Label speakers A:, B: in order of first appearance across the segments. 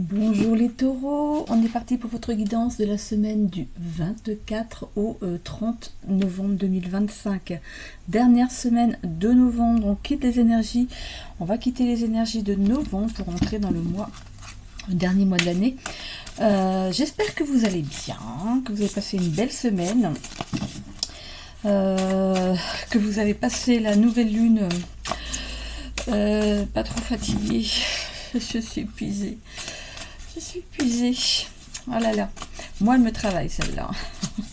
A: Bonjour les taureaux, on est parti pour votre guidance de la semaine du 24 au 30 novembre 2025. Dernière semaine de novembre, on quitte les énergies, on va quitter les énergies de novembre pour entrer dans le dernier mois de l'année. J'espère que vous allez bien, que vous avez passé une belle semaine, que vous avez passé la nouvelle lune pas trop fatiguée. Je suis épuisée. Je suis épuisée. Oh là là. Moi, elle me travaille, celle-là.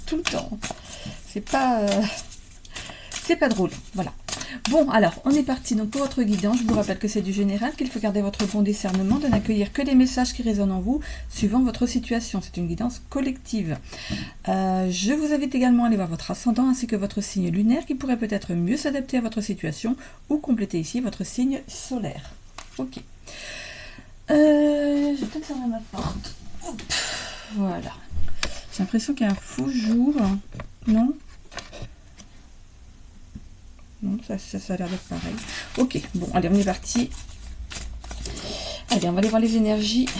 A: Tout le temps. C'est pas drôle. Voilà. Bon, alors, on est parti donc pour votre guidance. Je vous rappelle que c'est du général, qu'il faut garder votre bon discernement, de n'accueillir que les messages qui résonnent en vous, suivant votre situation. C'est une guidance collective. Je vous invite également à aller voir votre ascendant ainsi que votre signe lunaire qui pourrait peut-être mieux s'adapter à votre situation ou compléter ici votre signe solaire. Ok. Je vais peut-être fermer ma porte. Hop, voilà. J'ai l'impression qu'il y a un faux jour. Non? Non, ça a l'air d'être pareil. Ok, bon, allez, on est parti. Allez, on va aller voir les énergies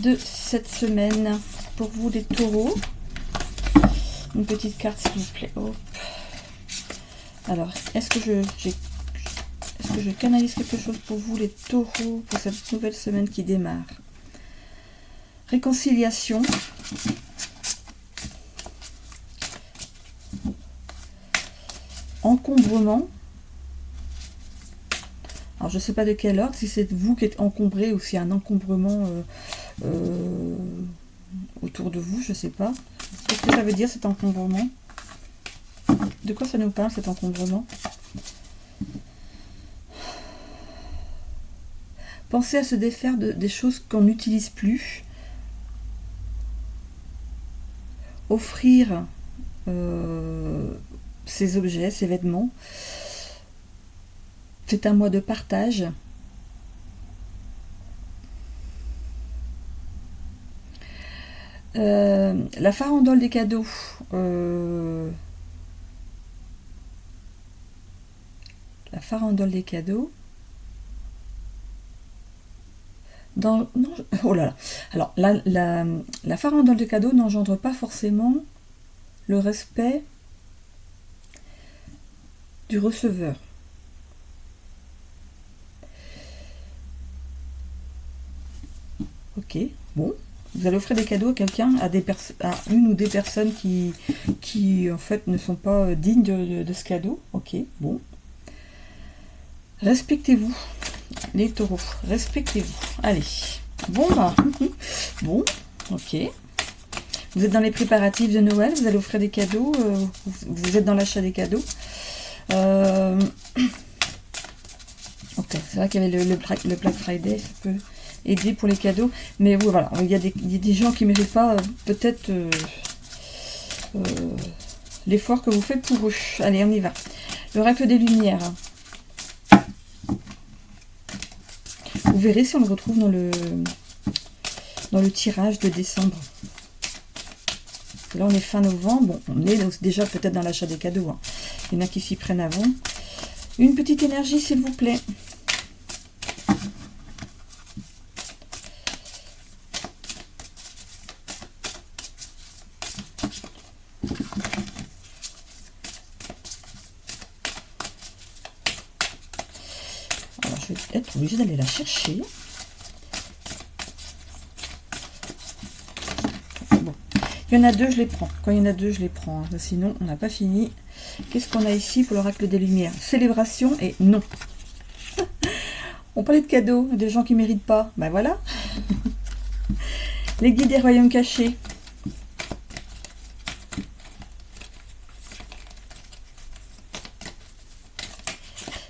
A: de cette semaine pour vous, les taureaux. Une petite carte, s'il vous plaît. Hop. Alors, est-ce que je canalise quelque chose pour vous, les taureaux, pour cette nouvelle semaine qui démarre? Réconciliation. Encombrement. Alors, je ne sais pas de quel ordre, si c'est vous qui êtes encombré ou s'il y a un encombrement autour de vous, je ne sais pas. Qu'est-ce que ça veut dire, cet encombrement? De quoi ça nous parle, cet encombrement? Pensez à se défaire des choses qu'on n'utilise plus. Offrir ces objets, ces vêtements. C'est un mois de partage. La farandole des cadeaux. La farandole des cadeaux. Non, oh là là. Alors, la farandole de cadeaux n'engendre pas forcément le respect du receveur. Ok, bon. Vous allez offrir des cadeaux à quelqu'un, à une ou des personnes qui en fait ne sont pas dignes de ce cadeau. Ok, bon. Respectez-vous. Les taureaux, respectez-vous. Allez, bon bah, bon, ok. Vous êtes dans les préparatifs de Noël, vous allez offrir des cadeaux, vous êtes dans l'achat des cadeaux. Ok, c'est vrai qu'il y avait le Black Friday, ça peut aider pour les cadeaux, mais oui, voilà, il y a des gens qui ne méritent pas peut-être l'effort que vous faites pour eux. Allez, on y va. L'oracle des Lumières. Vous verrez si on le retrouve dans le tirage de décembre. Là, on est fin novembre. Bon, on est déjà peut-être dans l'achat des cadeaux. Hein. Il y en a qui s'y prennent avant. Une petite énergie, s'il vous plaît. Alors, je vais être obligée d'aller la chercher. Il y en a deux, je les prends. Quand il y en a deux, je les prends. Sinon, on n'a pas fini. Qu'est-ce qu'on a ici pour l'oracle des Lumières? Célébration et non. On parlait de cadeaux, des gens qui ne méritent pas. Ben voilà. Les guides des royaumes cachés.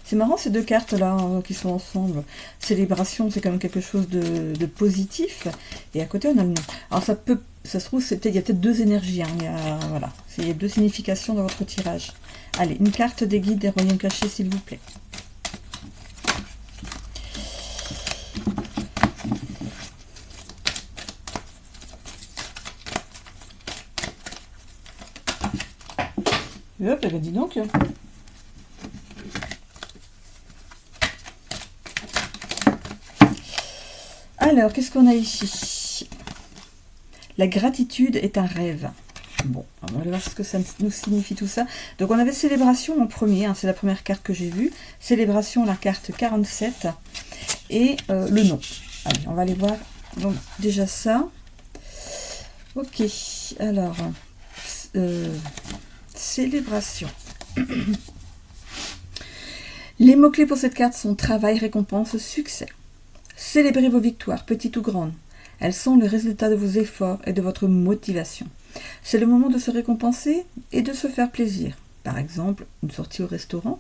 A: C'est marrant ces deux cartes-là qui sont ensemble. Célébration, c'est quand même quelque chose de positif. Et à côté, on a le nom. Alors ça se trouve, il y a peut-être deux énergies. Hein. Voilà, il y a deux significations dans votre tirage. Allez, une carte des guides des royaumes cachés, s'il vous plaît. Hop, ben dis donc. Alors, qu'est-ce qu'on a ici? La gratitude est un rêve. Bon, on va voir ce que ça nous signifie tout ça. Donc, on avait célébration en premier, hein, c'est la première carte que j'ai vue. Célébration, la carte 47. Et le nom. Allez, on va aller voir. Donc, déjà ça. Ok, alors, célébration. Les mots-clés pour cette carte sont travail, récompense, succès. Célébrez vos victoires, petites ou grandes. Elles sont le résultat de vos efforts et de votre motivation. C'est le moment de se récompenser et de se faire plaisir. Par exemple, une sortie au restaurant,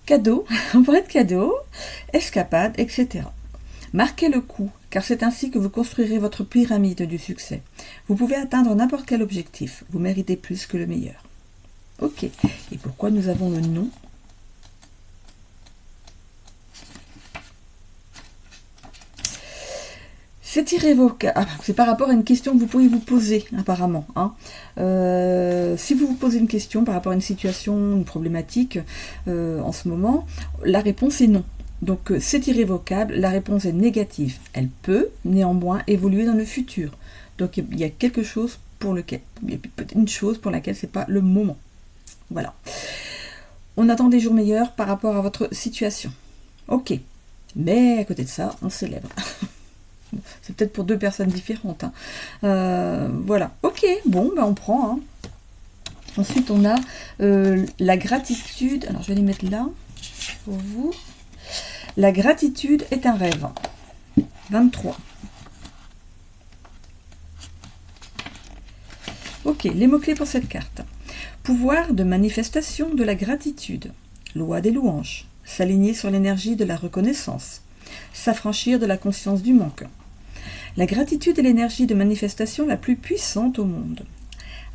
A: cadeau, on pourrait être cadeau, escapade, etc. Marquez le coup, car c'est ainsi que vous construirez votre pyramide du succès. Vous pouvez atteindre n'importe quel objectif. Vous méritez plus que le meilleur. Ok. Et pourquoi nous avons le nom ? C'est irrévocable. Ah, c'est par rapport à une question que vous pourriez vous poser, apparemment. Hein. Si vous vous posez une question par rapport à une situation, une problématique, en ce moment, la réponse est non. Donc, c'est irrévocable, la réponse est négative. Elle peut, néanmoins, évoluer dans le futur. Donc, il y a quelque chose pour lequel, il y a peut-être une chose pour laquelle c'est pas le moment. Voilà. On attend des jours meilleurs par rapport à votre situation. Ok. Mais, à côté de ça, on célèbre. C'est peut-être pour deux personnes différentes. Hein. Voilà. Ok, bon, ben on prend. Hein. Ensuite, on a la gratitude. Alors, je vais les mettre là pour vous. La gratitude est un rêve. 23. Ok, les mots-clés pour cette carte. Pouvoir de manifestation de la gratitude. Loi des louanges. S'aligner sur l'énergie de la reconnaissance. S'affranchir de la conscience du manque. La gratitude est l'énergie de manifestation la plus puissante au monde.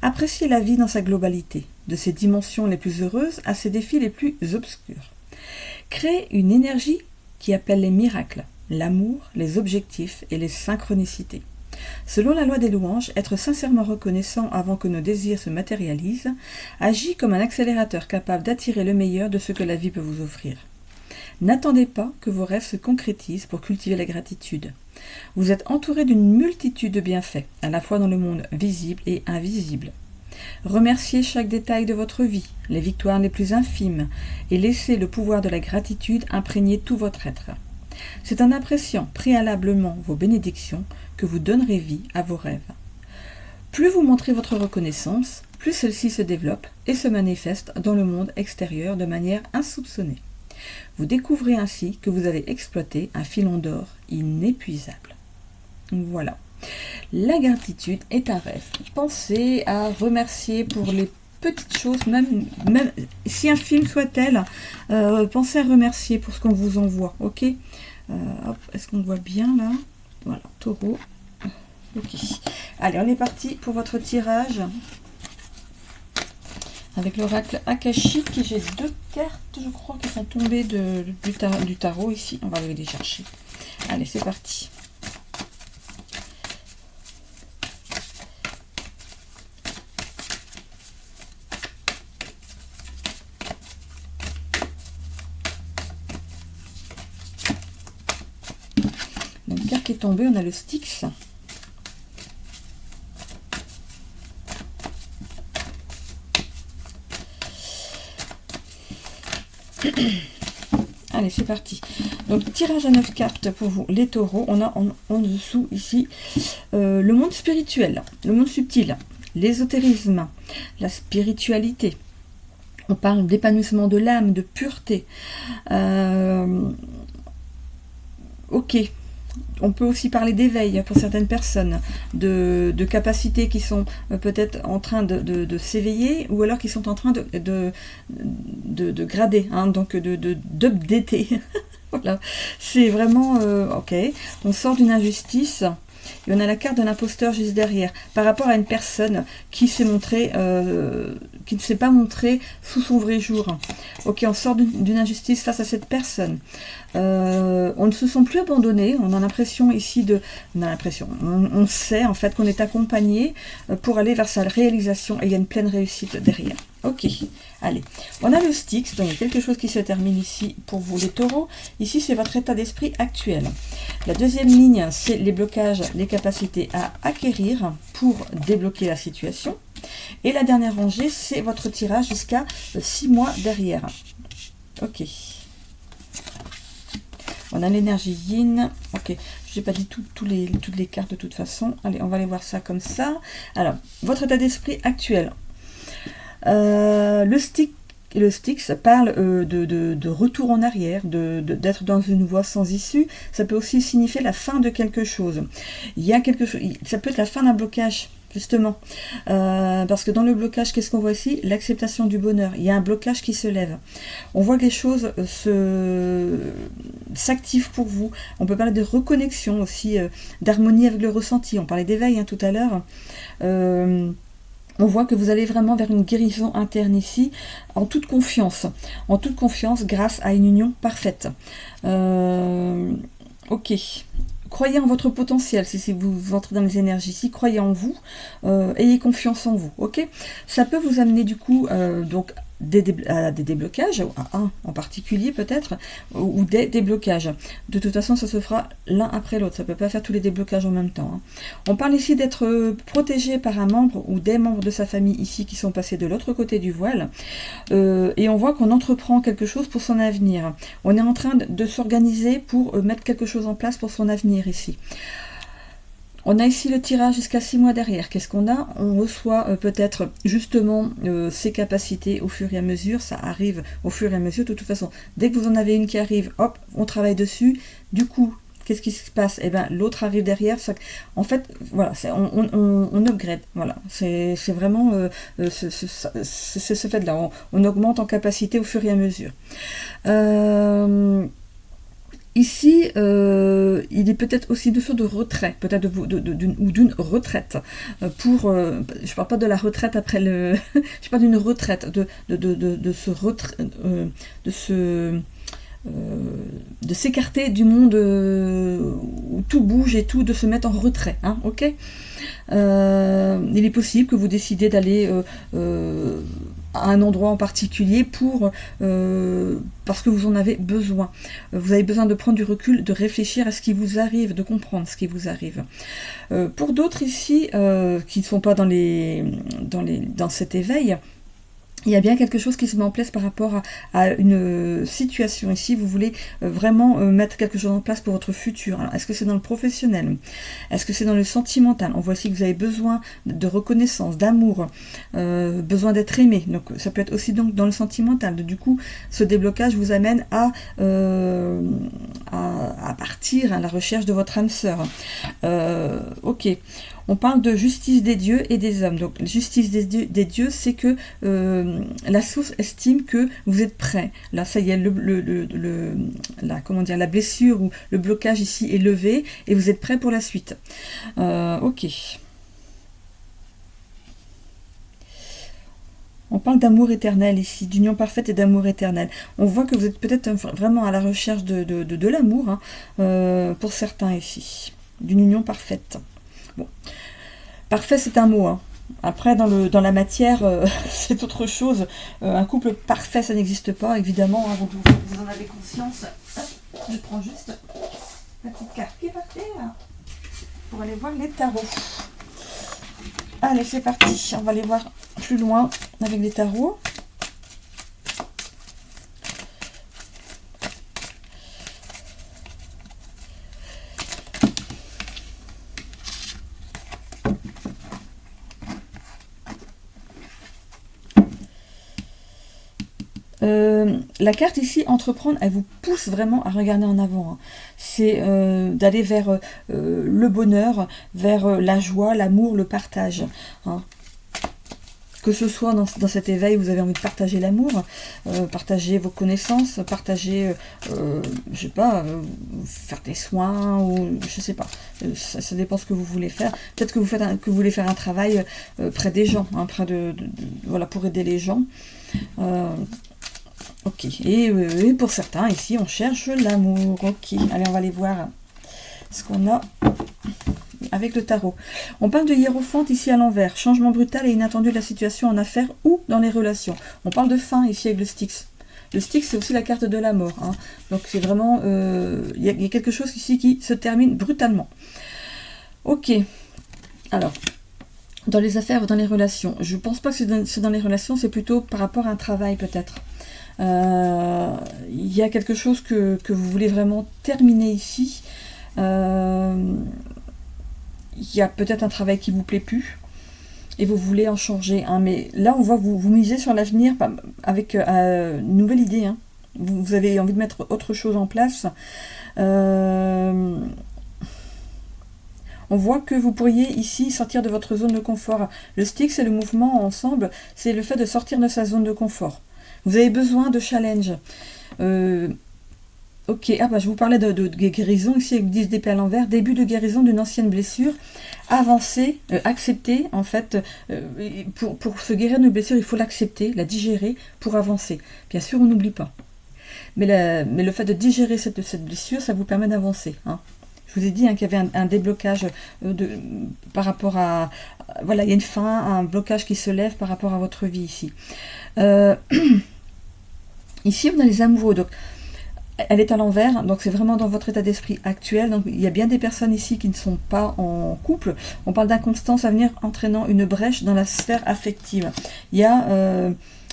A: Appréciez la vie dans sa globalité, de ses dimensions les plus heureuses à ses défis les plus obscurs. Créez une énergie qui appelle les miracles, l'amour, les objectifs et les synchronicités. Selon la loi des louanges, être sincèrement reconnaissant avant que nos désirs se matérialisent agit comme un accélérateur capable d'attirer le meilleur de ce que la vie peut vous offrir. N'attendez pas que vos rêves se concrétisent pour cultiver la gratitude. Vous êtes entouré d'une multitude de bienfaits, à la fois dans le monde visible et invisible. Remerciez chaque détail de votre vie, les victoires les plus infimes, et laissez le pouvoir de la gratitude imprégner tout votre être. C'est en appréciant préalablement vos bénédictions que vous donnerez vie à vos rêves. Plus vous montrez votre reconnaissance, plus celle-ci se développe et se manifeste dans le monde extérieur de manière insoupçonnée. Vous découvrez ainsi que vous avez exploité un filon d'or inépuisable. Voilà. La gratitude est un rêve. Pensez à remercier pour les petites choses, même si infimes soit-elle, pensez à remercier pour ce qu'on vous envoie. Ok. Hop, est-ce qu'on voit bien là? Voilà, taureau. Ok. Allez, on est parti pour votre tirage. Avec l'oracle akashique, j'ai deux cartes, je crois, qui sont tombées du tarot ici. On va aller les chercher. Allez, c'est parti. Donc, carte qui est tombée, on a le Styx. Allez, c'est parti. Donc, tirage à 9 cartes pour vous, les taureaux. On a en dessous, ici, le monde spirituel, le monde subtil, l'ésotérisme, la spiritualité. On parle d'épanouissement de l'âme, de pureté. Ok. On peut aussi parler d'éveil pour certaines personnes, de capacités qui sont peut-être en train de s'éveiller ou alors qui sont en train de grader, hein, donc d'updater. Voilà. C'est vraiment ok. On sort d'une injustice et on a la carte de l'imposteur juste derrière, par rapport à une personne qui s'est montrée, qui ne s'est pas montrée sous son vrai jour. Ok, on sort d'une injustice face à cette personne. On ne se sent plus abandonné. On a l'impression ici on sait en fait qu'on est accompagné pour aller vers sa réalisation et il y a une pleine réussite derrière. Ok, allez. On a le Styx, donc il y a quelque chose qui se termine ici pour vous les taureaux. Ici, c'est votre état d'esprit actuel. La deuxième ligne, c'est les blocages, les capacités à acquérir pour débloquer la situation. Et la dernière rangée, c'est votre tirage jusqu'à 6 mois derrière. Ok. On a l'énergie yin. Ok, je n'ai pas dit toutes les cartes de toute façon. Allez, on va aller voir ça comme ça. Alors, votre état d'esprit actuel. Le Styx parle de retour en arrière, d'être dans une voie sans issue. Ça peut aussi signifier la fin de quelque chose. Il y a quelque chose, ça peut être la fin d'un blocage, justement. Parce que dans le blocage, qu'est-ce qu'on voit ici? L'acceptation du bonheur. Il y a un blocage qui se lève. On voit que les choses s'activent pour vous. On peut parler de reconnexion aussi, d'harmonie avec le ressenti. On parlait d'éveil tout à l'heure. On voit que vous allez vraiment vers une guérison interne ici, en toute confiance grâce à une union parfaite. Ok. Croyez en votre potentiel, si vous entrez dans les énergies ici, croyez en vous, ayez confiance en vous, ok? Ça peut vous amener du coup, donc, à des déblocages, à un en particulier peut-être, ou des déblocages. De toute façon, ça se fera l'un après l'autre, ça ne peut pas faire tous les déblocages en même temps. On parle ici d'être protégé par un membre ou des membres de sa famille ici qui sont passés de l'autre côté du voile, et on voit qu'on entreprend quelque chose pour son avenir. On est en train de s'organiser pour mettre quelque chose en place pour son avenir ici. On a ici le tirage jusqu'à 6 mois derrière. Qu'est-ce qu'on a? On reçoit peut-être justement ses capacités au fur et à mesure. Ça arrive au fur et à mesure. De toute façon, dès que vous en avez une qui arrive, hop, on travaille dessus. Du coup, qu'est-ce qui se passe? Eh bien, l'autre arrive derrière. Ça, en fait, voilà, on upgrade. Voilà, c'est vraiment ce fait-là. On augmente en capacité au fur et à mesure. Ici, il est peut-être aussi une sorte de retrait, peut-être d'une retraite. Je parle pas de la retraite après le... je parle d'une retraite, de s'écarter du monde où tout bouge et tout, de se mettre en retrait, ok? Il est possible que vous décidez d'aller à un endroit en particulier parce que vous en avez besoin. Vous avez besoin de prendre du recul, de réfléchir à ce qui vous arrive, de comprendre ce qui vous arrive. Pour d'autres ici, qui ne sont pas dans cet éveil, il y a bien quelque chose qui se met en place par rapport à une situation ici. Vous voulez vraiment mettre quelque chose en place pour votre futur. Est-ce que c'est dans le professionnel? Est-ce que c'est dans le sentimental? On voit aussi que vous avez besoin de reconnaissance, d'amour, besoin d'être aimé. Donc ça peut être aussi donc dans le sentimental. Du coup, ce déblocage vous amène à partir à la recherche de votre âme sœur. Ok. On parle de justice des dieux et des hommes. Donc, justice des dieux, c'est que la source estime que vous êtes prêt. Là, ça y est, la blessure ou le blocage ici est levé et vous êtes prêt pour la suite. Ok. On parle d'amour éternel ici, d'union parfaite et d'amour éternel. On voit que vous êtes peut-être vraiment à la recherche de l'amour, pour certains ici, d'une union parfaite. Bon. Parfait, c'est un mot. Après, dans la matière, c'est autre chose. Un couple parfait, ça n'existe pas, évidemment. Vous en avez conscience. Hop, je prends juste la petite carte qui est par terre pour aller voir les tarots. Allez, c'est parti. On va aller voir plus loin avec les tarots. La carte ici, entreprendre, elle vous pousse vraiment à regarder en avant. C'est d'aller vers le bonheur, vers la joie, l'amour, le partage. Que ce soit dans cet éveil, vous avez envie de partager l'amour, partager vos connaissances, partager, je sais pas, faire des soins, ou je sais pas, ça dépend ce que vous voulez faire. Peut-être que vous voulez faire un travail près des gens, voilà, pour aider les gens. Ok, et pour certains, ici, on cherche l'amour. Ok, allez, on va aller voir ce qu'on a. avec le tarot. On parle de hiérophante ici à l'envers, changement brutal et inattendu de la situation en affaires ou dans les relations. On parle de fin ici avec le Styx. Le Styx, c'est aussi la carte de la mort. Hein. Donc c'est vraiment... Il y a quelque chose ici qui se termine brutalement. Ok. Alors, dans les affaires ou dans les relations, je ne pense pas que c'est dans les relations, c'est plutôt par rapport à un travail peut-être. Il y a quelque chose que vous voulez vraiment terminer ici. Il y a peut-être un travail qui ne vous plaît plus et vous voulez en changer. Hein, mais là, on voit que vous misez sur l'avenir avec une nouvelle idée. Hein. Vous avez envie de mettre autre chose en place. On voit que vous pourriez ici sortir de votre zone de confort. Le Styx, c'est le mouvement ensemble, c'est le fait de sortir de sa zone de confort. Vous avez besoin de challenge. Ok, je vous parlais de guérison ici avec 10 d'épée à l'envers. Début de guérison d'une ancienne blessure. Avancer, accepter, en fait. Pour se guérir d'une blessure, il faut l'accepter, la digérer pour avancer. Bien sûr, on n'oublie pas. Mais le fait de digérer cette blessure, ça vous permet d'avancer. Hein. Je vous ai dit qu'il y avait un déblocage par rapport à... Voilà, il y a une fin, un blocage qui se lève par rapport à votre vie ici. Ici, on a les amoureux. Donc, elle est à l'envers, donc c'est vraiment dans votre état d'esprit actuel. Donc, il y a bien des personnes ici qui ne sont pas en couple. On parle d'inconstance à venir entraînant une brèche dans la sphère affective. Il y a...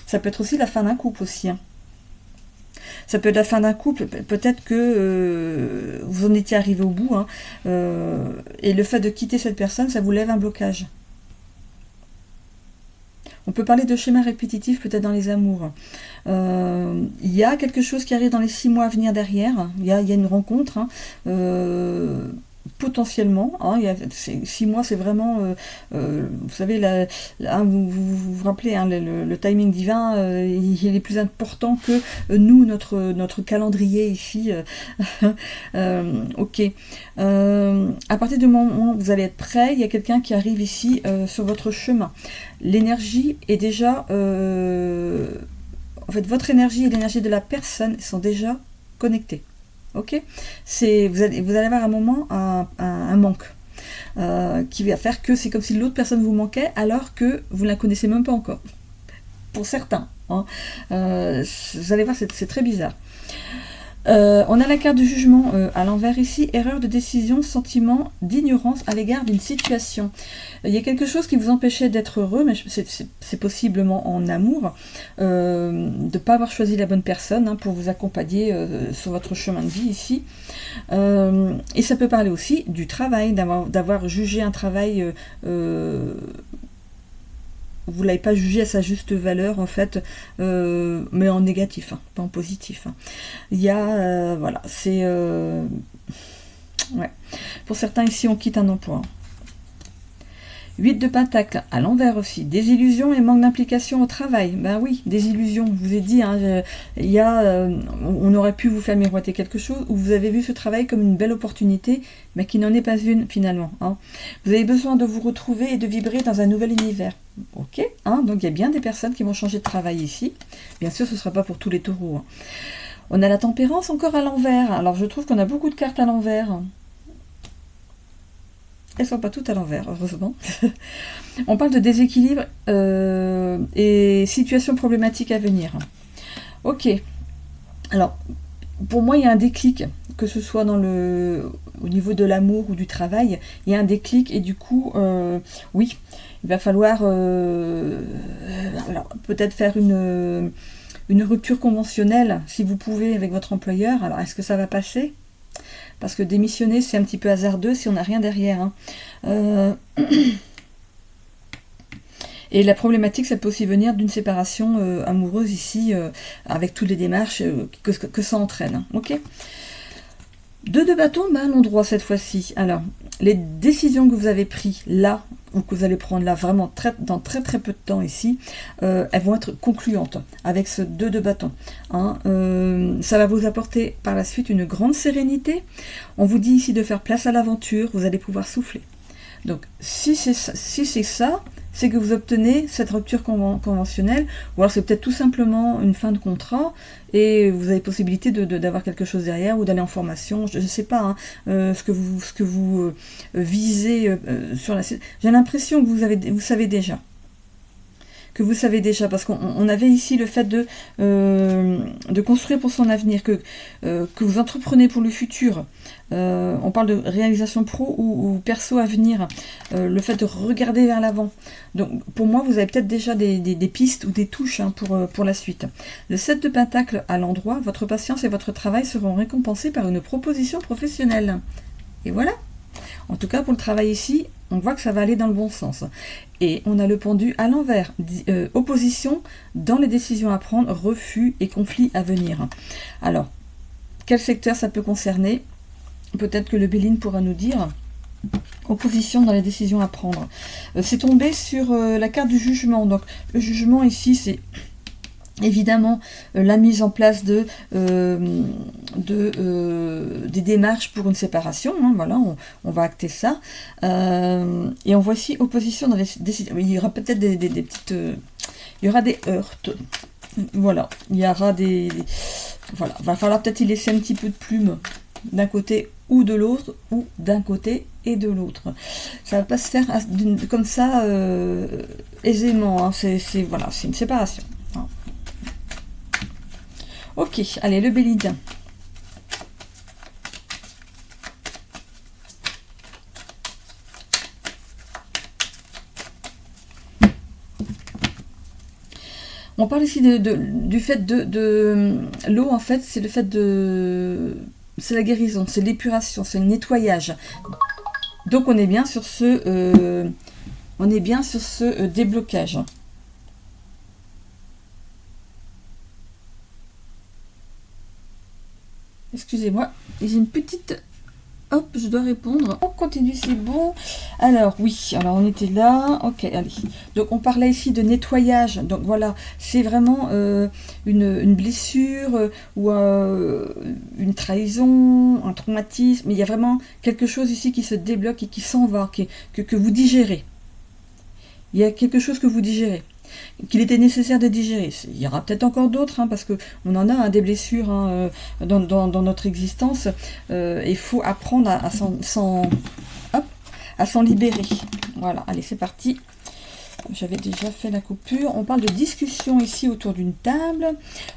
A: ça peut être aussi la fin d'un couple aussi. Hein. Ça peut être la fin d'un couple, peut-être que vous en étiez arrivé au bout, hein, et le fait de quitter cette personne, ça vous lève un blocage. On peut parler de schéma répétitif peut-être dans les amours. Il y a quelque chose qui arrive dans les 6 mois à venir derrière, il y a une rencontre, hein, potentiellement, hein, 6 mois c'est vraiment, vous savez, vous rappelez, hein, le timing divin, il est plus important que nous, notre calendrier ici. Ok. À partir du moment où vous allez être prêt, il y a quelqu'un qui arrive ici sur votre chemin. L'énergie est déjà... en fait, votre énergie et l'énergie de la personne sont déjà connectées. Ok, vous allez avoir un moment, un manque qui va faire que c'est comme si l'autre personne vous manquait alors que vous ne la connaissez même pas encore. Pour certains. Hein. Vous allez voir, c'est très bizarre. On a la carte du jugement à l'envers ici. Erreur de décision, sentiment d'ignorance à l'égard d'une situation. Il y a quelque chose qui vous empêchait d'être heureux, mais c'est possiblement en amour, de ne pas avoir choisi la bonne personne hein, pour vous accompagner sur votre chemin de vie ici. Et ça peut parler aussi du travail, d'avoir jugé un travail... vous ne l'avez pas jugé à sa juste valeur, en fait, mais en négatif, hein, pas en positif. Hein. Il y a, voilà, c'est... ouais. Pour certains, ici, on quitte un emploi. 8 de Pentacle, à l'envers aussi. Désillusion et manque d'implication au travail. Ben oui, désillusion. Je vous ai dit, hein, on aurait pu vous faire miroiter quelque chose, ou vous avez vu ce travail comme une belle opportunité, mais qui n'en est pas une, finalement. Hein. Vous avez besoin de vous retrouver et de vibrer dans un nouvel univers. Ok, hein, donc il y a bien des personnes qui vont changer de travail ici. Bien sûr, ce ne sera pas pour tous les taureaux. Hein. On a la tempérance encore à l'envers. Alors, je trouve qu'on a beaucoup de cartes à l'envers. Elles ne sont pas toutes à l'envers, heureusement. On parle de déséquilibre et situations problématiques à venir. Ok. Alors, pour moi, il y a un déclic, que ce soit au niveau de l'amour ou du travail, il y a un déclic et du coup, oui, il va falloir peut-être faire une rupture conventionnelle, si vous pouvez, avec votre employeur. Alors, est-ce que ça va passer ? Parce que démissionner, c'est un petit peu hasardeux si on n'a rien derrière. Hein. Et la problématique, ça peut aussi venir d'une séparation amoureuse ici, avec toutes les démarches que ça entraîne. Hein. Ok. 2 de bâton, à l'endroit cette fois-ci. Alors, les décisions que vous avez prises là, ou que vous allez prendre là, vraiment dans très très peu de temps ici, elles vont être concluantes avec ce 2 de bâton. Hein. Ça va vous apporter par la suite une grande sérénité. On vous dit ici de faire place à l'aventure, vous allez pouvoir souffler. Donc, si c'est ça, c'est que vous obtenez cette rupture conventionnelle, ou alors c'est peut-être tout simplement une fin de contrat, et vous avez possibilité d'avoir quelque chose derrière, ou d'aller en formation, je ne sais pas, hein, ce que vous visez sur la... J'ai l'impression que vous savez déjà. Parce qu'on avait ici le fait de construire pour son avenir, que vous entreprenez pour le futur. On parle de réalisation pro ou perso à venir, le fait de regarder vers l'avant. Donc pour moi, vous avez peut-être déjà des pistes ou des touches, hein, pour la suite. Le 7 de Pentacle à l'endroit, votre patience et votre travail seront récompensés par une proposition professionnelle. Et voilà. En tout cas, pour le travail ici, on voit que ça va aller dans le bon sens. Et on a le pendu à l'envers. Opposition dans les décisions à prendre, refus et conflits à venir. Alors, quel secteur ça peut concerner? Peut-être que le Béline pourra nous dire. Opposition dans les décisions à prendre. C'est tombé sur la carte du jugement. Donc, le jugement ici, c'est... évidemment, la mise en place des démarches pour une séparation, hein, voilà, on va acter ça. Et on voit ici opposition dans les décisions. Il y aura peut-être des petites... il y aura des heurts. Voilà, il y aura des... Voilà, va falloir peut-être y laisser un petit peu de plume d'un côté ou de l'autre, ou d'un côté et de l'autre. Ça va pas se faire comme ça aisément, hein. Voilà, c'est une séparation. Hein. Ok, allez, le Béline. On parle ici du fait de l'eau, en fait, c'est le fait de... C'est la guérison, c'est l'épuration, c'est le nettoyage. Donc on est bien sur ce... déblocage. Excusez-moi, j'ai une petite... Hop, je dois répondre. On continue, c'est bon. Alors, oui, alors on était là. Ok, allez. Donc, on parlait ici de nettoyage. Donc, voilà, c'est vraiment une blessure ou une trahison, un traumatisme. Il y a vraiment quelque chose ici qui se débloque et qui s'en va, que vous digérez. Il y a quelque chose que vous digérez, qu'il était nécessaire de digérer. Il y aura peut-être encore d'autres, hein, parce qu'on en a, hein, des blessures, hein, dans notre existence. Il faut apprendre à s'en libérer. Voilà, allez, c'est parti. J'avais déjà fait la coupure. On parle de discussion ici autour d'une table.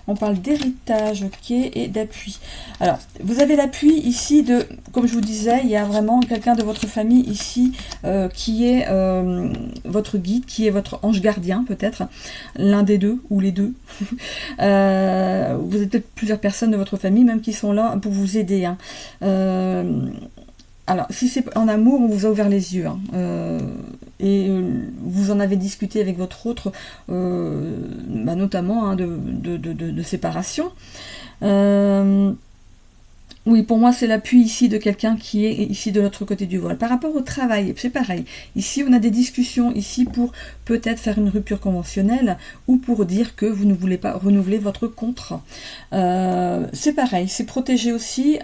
A: On parle d'héritage, ok, et d'appui. Alors, vous avez l'appui ici de, comme je vous disais, il y a vraiment quelqu'un de votre famille ici qui est votre guide, qui est votre ange gardien, peut-être. L'un des deux, ou les deux. Vous avez peut-être plusieurs personnes de votre famille, même qui sont là pour vous aider. Hein. Alors, si c'est en amour, on vous a ouvert les yeux. Hein. Et vous en avez discuté avec votre autre, notamment, hein, de séparation. Oui, pour moi, c'est l'appui ici de quelqu'un qui est ici de l'autre côté du voile. Par rapport au travail, c'est pareil. Ici, on a des discussions ici pour peut-être faire une rupture conventionnelle ou pour dire que vous ne voulez pas renouveler votre contrat. C'est pareil, c'est protégé aussi.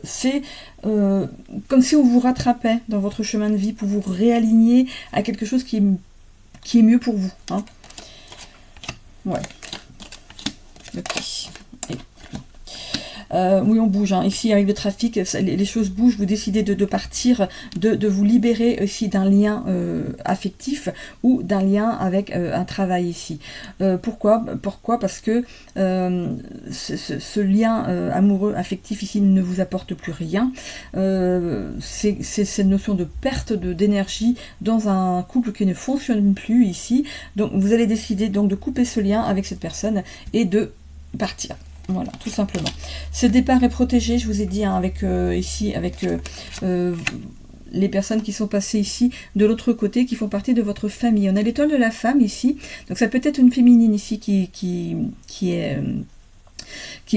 A: C'est comme si on vous rattrapait dans votre chemin de vie pour vous réaligner à quelque chose qui est mieux pour vous. Hein. Ouais. Ok. Oui, on bouge. Hein. Ici, avec le trafic, les choses bougent. Vous décidez de partir, de vous libérer aussi d'un lien affectif ou d'un lien avec un travail ici. Pourquoi? Parce que ce lien amoureux, affectif ici ne vous apporte plus rien. C'est cette notion de perte d'énergie dans un couple qui ne fonctionne plus ici. Donc, vous allez décider donc de couper ce lien avec cette personne et de partir. Voilà, tout simplement. Ce départ est protégé, je vous ai dit, hein, avec ici, avec les personnes qui sont passées ici de l'autre côté, qui font partie de votre famille. On a l'étoile de la femme ici, donc ça peut être une féminine ici qui est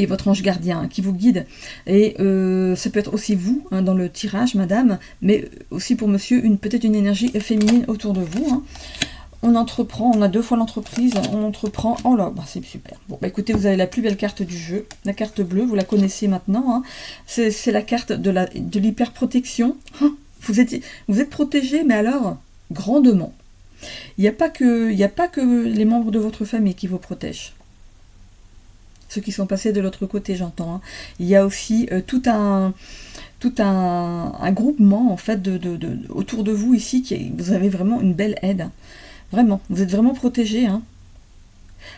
A: votre ange gardien, qui vous guide. Et ça peut être aussi vous, hein, dans le tirage, madame, mais aussi pour monsieur, peut-être une énergie féminine autour de vous. Hein. On entreprend, on a 2 fois l'entreprise, on entreprend, oh là, bah c'est super. Bon, bah écoutez, vous avez la plus belle carte du jeu, la carte bleue, vous la connaissez maintenant, hein. C'est la carte de l'hyperprotection. Vous êtes protégé, mais alors, grandement. Il n'y a pas que les membres de votre famille qui vous protègent. Ceux qui sont passés de l'autre côté, j'entends. Hein. Il y a aussi tout un groupement en fait autour de vous ici, vous avez vraiment une belle aide. Hein. Vraiment, vous êtes vraiment protégés. Hein.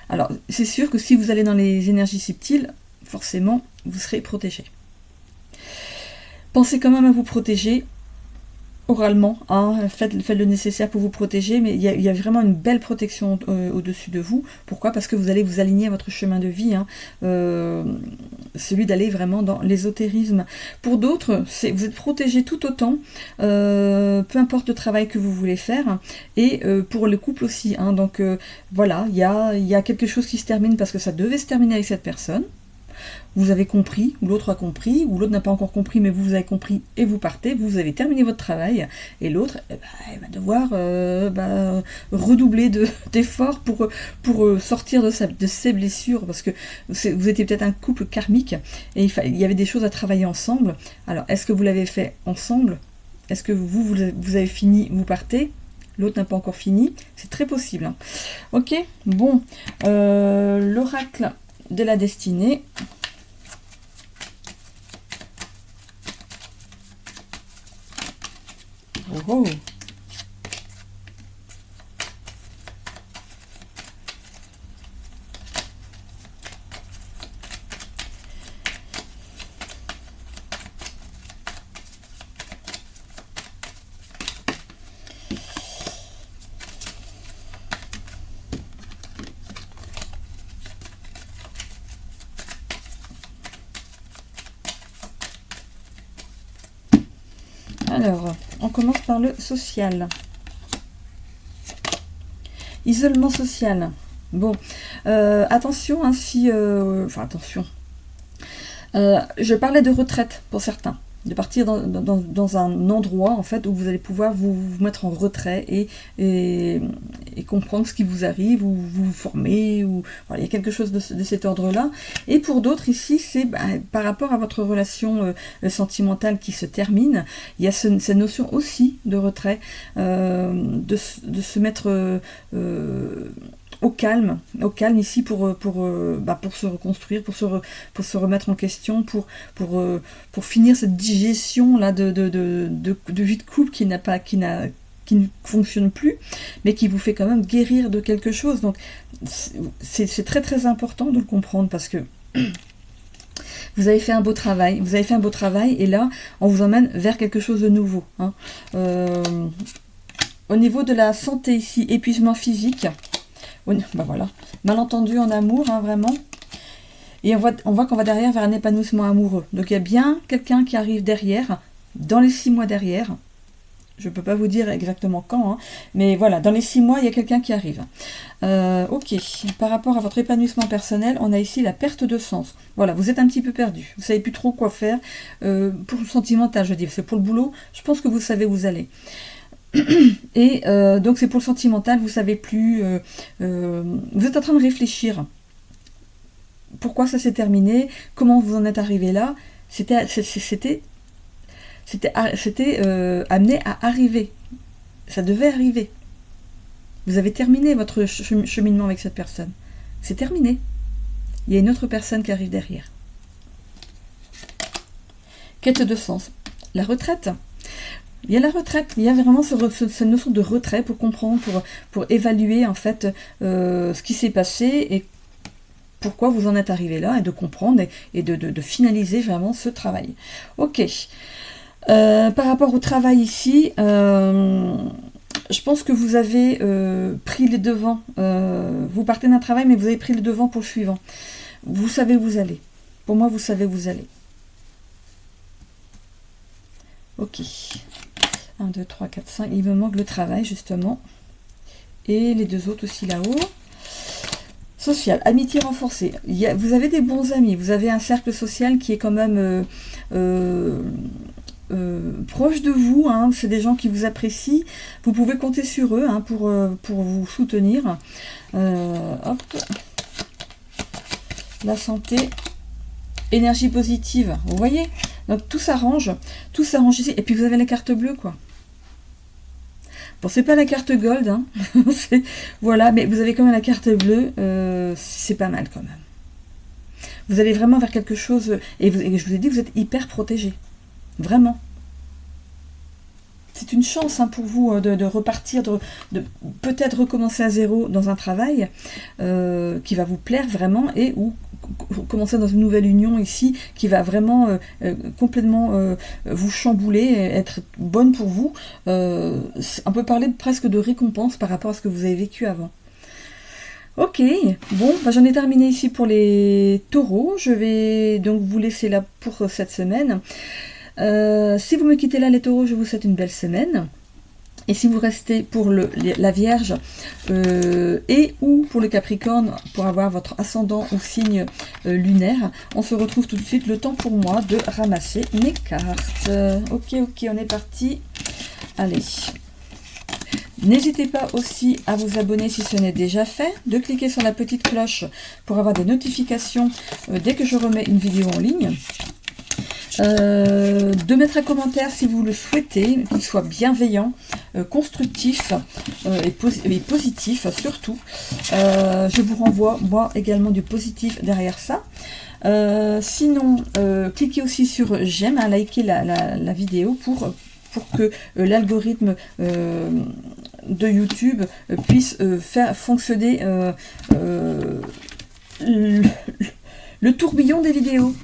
A: Alors, c'est sûr que si vous allez dans les énergies subtiles, forcément, vous serez protégé. Pensez quand même à vous protéger oralement, hein, faites le nécessaire pour vous protéger, mais il y a vraiment une belle protection au-dessus de vous. Pourquoi? Parce que vous allez vous aligner à votre chemin de vie, hein, celui d'aller vraiment dans l'ésotérisme. Pour d'autres, vous êtes protégés tout autant, peu importe le travail que vous voulez faire, et pour le couple aussi. Hein, donc voilà, il y a quelque chose qui se termine parce que ça devait se terminer avec cette personne. Vous avez compris, ou l'autre a compris, ou l'autre n'a pas encore compris, mais vous avez compris et vous partez, vous avez terminé votre travail, et l'autre, elle va devoir redoubler d'efforts pour sortir de ses blessures, parce que vous étiez peut-être un couple karmique, et il y avait des choses à travailler ensemble. Alors, est-ce que vous l'avez fait ensemble? Est-ce que vous avez fini, vous partez? L'autre n'a pas encore fini, c'est très possible. Hein. Ok, bon, l'oracle de la destinée. Oh. Alors, on commence par le social. Isolement social. Bon, attention, hein, enfin, attention. Je parlais de retraite pour certains. De partir dans un endroit, en fait, où vous allez pouvoir vous mettre en retrait et comprendre ce qui vous arrive, ou vous former, ou voilà, il y a quelque chose de cet ordre-là. Et pour d'autres, ici, c'est par rapport à votre relation sentimentale qui se termine, il y a cette notion aussi de retrait, de se mettre au calme ici pour se reconstruire, pour se remettre en question, pour finir cette digestion là de vie de couple qui ne fonctionne plus, mais qui vous fait quand même guérir de quelque chose. Donc c'est très très important de le comprendre, parce que vous avez fait un beau travail, et là on vous emmène vers quelque chose de nouveau. Hein. Au niveau de la santé ici, épuisement physique. Voilà, malentendu en amour, hein, vraiment. Et on voit qu'on va derrière vers un épanouissement amoureux. Donc il y a bien quelqu'un qui arrive derrière, dans les 6 mois derrière. Je ne peux pas vous dire exactement quand, hein, mais voilà, dans les 6 mois, il y a quelqu'un qui arrive. Ok, par rapport à votre épanouissement personnel, on a ici la perte de sens. Voilà, vous êtes un petit peu perdu. Vous ne savez plus trop quoi faire. Pour le sentimental, je dis, parce que pour le boulot, je pense que vous savez où vous allez. Et donc c'est pour le sentimental, vous savez plus, vous êtes en train de réfléchir pourquoi ça s'est terminé, comment vous en êtes arrivé là. C'était amené à arriver, ça devait arriver. Vous avez terminé votre cheminement avec cette personne, c'est terminé. Il y a une autre personne qui arrive derrière. Quête de sens, la retraite. Il y a la retraite, il y a vraiment cette notion de retrait pour comprendre, pour évaluer en fait ce qui s'est passé et pourquoi vous en êtes arrivé là, et de comprendre et de finaliser vraiment ce travail. Ok. Par rapport au travail ici, je pense que vous avez pris les devants. Vous partez d'un travail, mais vous avez pris les devants pour le suivant. Vous savez où vous allez. Pour moi, vous savez où vous allez. Ok. 1, 2, 3, 4, 5. Il me manque le travail, justement. Et les deux autres aussi là-haut. Social, amitié renforcée. Vous avez des bons amis. Vous avez un cercle social qui est quand même proche de vous. Hein. C'est des gens qui vous apprécient. Vous pouvez compter sur eux, hein, pour vous soutenir. Hop. La santé. Énergie positive. Vous voyez? Donc tout s'arrange ici. Et puis vous avez la carte bleue, quoi. Bon, c'est pas la carte gold, hein. Voilà, mais vous avez quand même la carte bleue, c'est pas mal quand même. Vous allez vraiment vers quelque chose, et je vous ai dit, vous êtes hyper protégé. Vraiment. C'est une chance, hein, pour vous de repartir, de peut-être recommencer à zéro dans un travail qui va vous plaire vraiment, et ou commencer dans une nouvelle union ici qui va vraiment complètement vous chambouler, être bonne pour vous. On peut parler presque de récompense par rapport à ce que vous avez vécu avant. Ok, bon, bah j'en ai terminé ici pour les taureaux. Je vais donc vous laisser là pour cette semaine. Si vous me quittez là les taureaux, je vous souhaite une belle semaine. Et si vous restez pour la Vierge et ou pour le Capricorne, pour avoir votre ascendant ou signe lunaire, on se retrouve tout de suite. Le temps pour moi de ramasser mes cartes. Ok, on est parti. Allez. N'hésitez pas aussi à vous abonner si ce n'est déjà fait, de cliquer sur la petite cloche pour avoir des notifications dès que je remets une vidéo en ligne. De mettre un commentaire si vous le souhaitez, qu'il soit bienveillant, constructif et positif surtout. Je vous renvoie moi également du positif derrière ça. Sinon, cliquez aussi sur j'aime, hein, likez la vidéo pour que l'algorithme de YouTube puisse faire fonctionner le tourbillon des vidéos.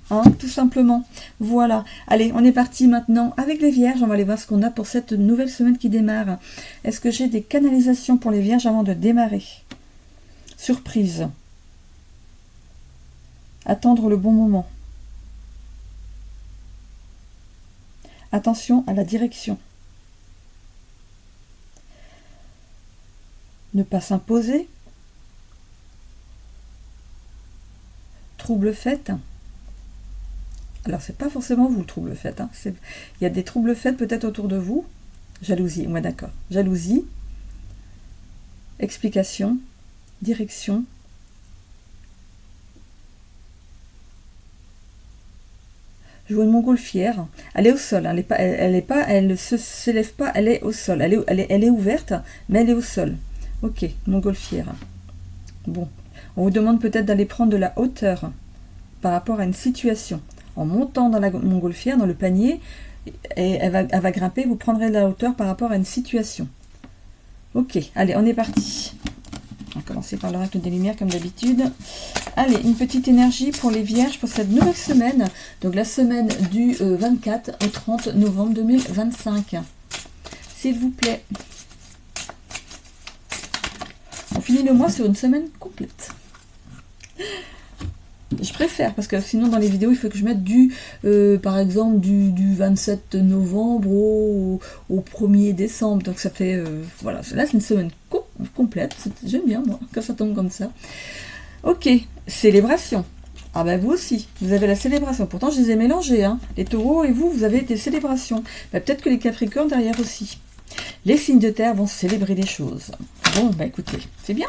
A: Hein, tout simplement. Voilà. Allez, on est parti maintenant avec les Vierges. On va aller voir ce qu'on a pour cette nouvelle semaine qui démarre. Est-ce que j'ai des canalisations pour les Vierges avant de démarrer? Surprise. Attendre le bon moment. Attention à la direction. Ne pas s'imposer. Trouble fait. Alors, c'est pas forcément vous le trouble fait. Hein. Il y a des troubles faits peut-être autour de vous. Jalousie, ouais, d'accord. Jalousie. Explication. Direction. Je vois une montgolfière. Elle est au sol. Hein. Elle ne s'élève pas. Elle est au sol. Elle est ouverte, mais elle est au sol. Ok, montgolfière. Bon. On vous demande peut-être d'aller prendre de la hauteur par rapport à une situation. En montant dans la montgolfière, dans le panier, et elle va grimper, vous prendrez de la hauteur par rapport à une situation. Ok, allez, on est parti. On va commencer par l'oracle des Lumières comme d'habitude. Allez, une petite énergie pour les Vierges pour cette nouvelle semaine. Donc la semaine du 24 au 30 novembre 2025. S'il vous plaît. On finit le mois sur une semaine complète. Je préfère, parce que sinon dans les vidéos il faut que je mette par exemple du 27 novembre au 1er décembre, donc ça fait, voilà, là c'est une semaine complète, j'aime bien moi, quand ça tombe comme ça. Ok, célébration. Ah ben vous aussi, vous avez la célébration, pourtant je les ai mélangés, hein. Les taureaux et vous avez des célébrations, ben, peut-être que les capricornes derrière aussi. Les signes de terre vont célébrer des choses. Bon, ben écoutez, c'est bien.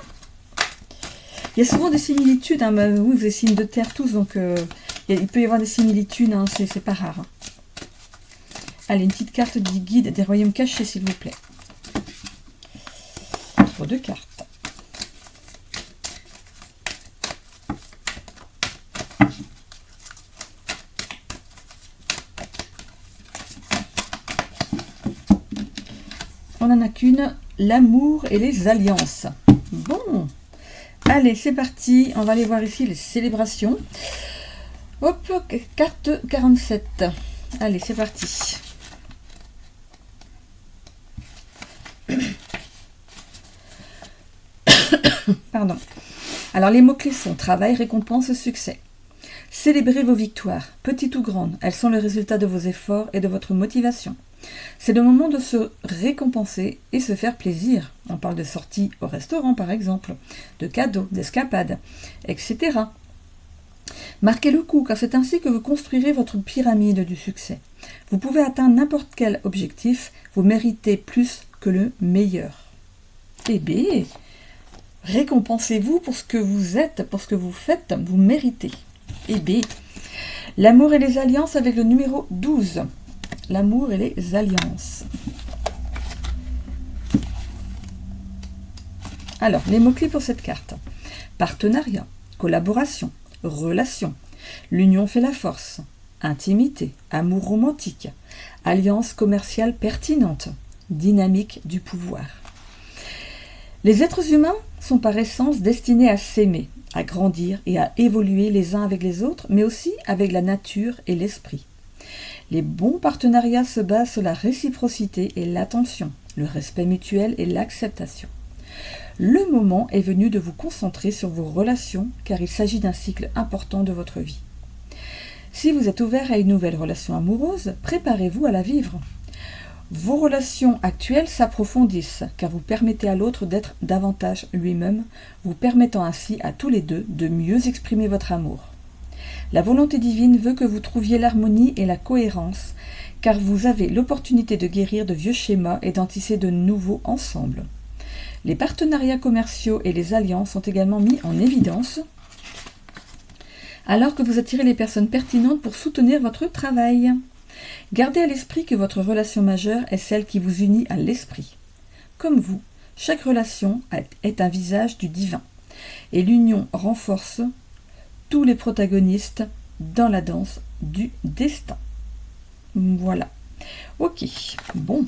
A: Il y a souvent des similitudes, hein, oui, vous êtes signes de terre tous, donc il peut y avoir des similitudes, hein, c'est pas rare. Hein. Allez, une petite carte du guide des royaumes cachés, s'il vous plaît. Pour 2 cartes. On n'en a qu'une, l'amour et les alliances. Bon. Allez, c'est parti. On va aller voir ici les célébrations. Hop, carte 47. Allez, c'est parti. Pardon. Alors, les mots-clés sont travail, récompense, succès. Célébrez vos victoires, petites ou grandes. Elles sont le résultat de vos efforts et de votre motivation. C'est le moment de se récompenser et se faire plaisir. On parle de sorties au restaurant par exemple, de cadeaux, d'escapades, etc. Marquez le coup car c'est ainsi que vous construirez votre pyramide du succès. Vous pouvez atteindre n'importe quel objectif, vous méritez plus que le meilleur. Eh bien, récompensez-vous pour ce que vous êtes, pour ce que vous faites, vous méritez. Eh bien, l'amour et les alliances avec le numéro 12. L'amour et les alliances. Alors, les mots-clés pour cette carte. Partenariat, collaboration, relation, l'union fait la force, intimité, amour romantique, alliance commerciale pertinente, dynamique du pouvoir. Les êtres humains sont par essence destinés à s'aimer, à grandir et à évoluer les uns avec les autres, mais aussi avec la nature et l'esprit. Les bons partenariats se basent sur la réciprocité et l'attention, le respect mutuel et l'acceptation. Le moment est venu de vous concentrer sur vos relations, car il s'agit d'un cycle important de votre vie. Si vous êtes ouvert à une nouvelle relation amoureuse, préparez-vous à la vivre. Vos relations actuelles s'approfondissent, car vous permettez à l'autre d'être davantage lui-même, vous permettant ainsi à tous les deux de mieux exprimer votre amour. La volonté divine veut que vous trouviez l'harmonie et la cohérence, car vous avez l'opportunité de guérir de vieux schémas et d'en tisser de nouveaux ensemble. Les partenariats commerciaux et les alliances sont également mis en évidence, alors que vous attirez les personnes pertinentes pour soutenir votre travail. Gardez à l'esprit que votre relation majeure est celle qui vous unit à l'esprit. Comme vous, chaque relation est un visage du divin, et l'union renforce tous les protagonistes dans la danse du destin. Voilà. Ok, bon.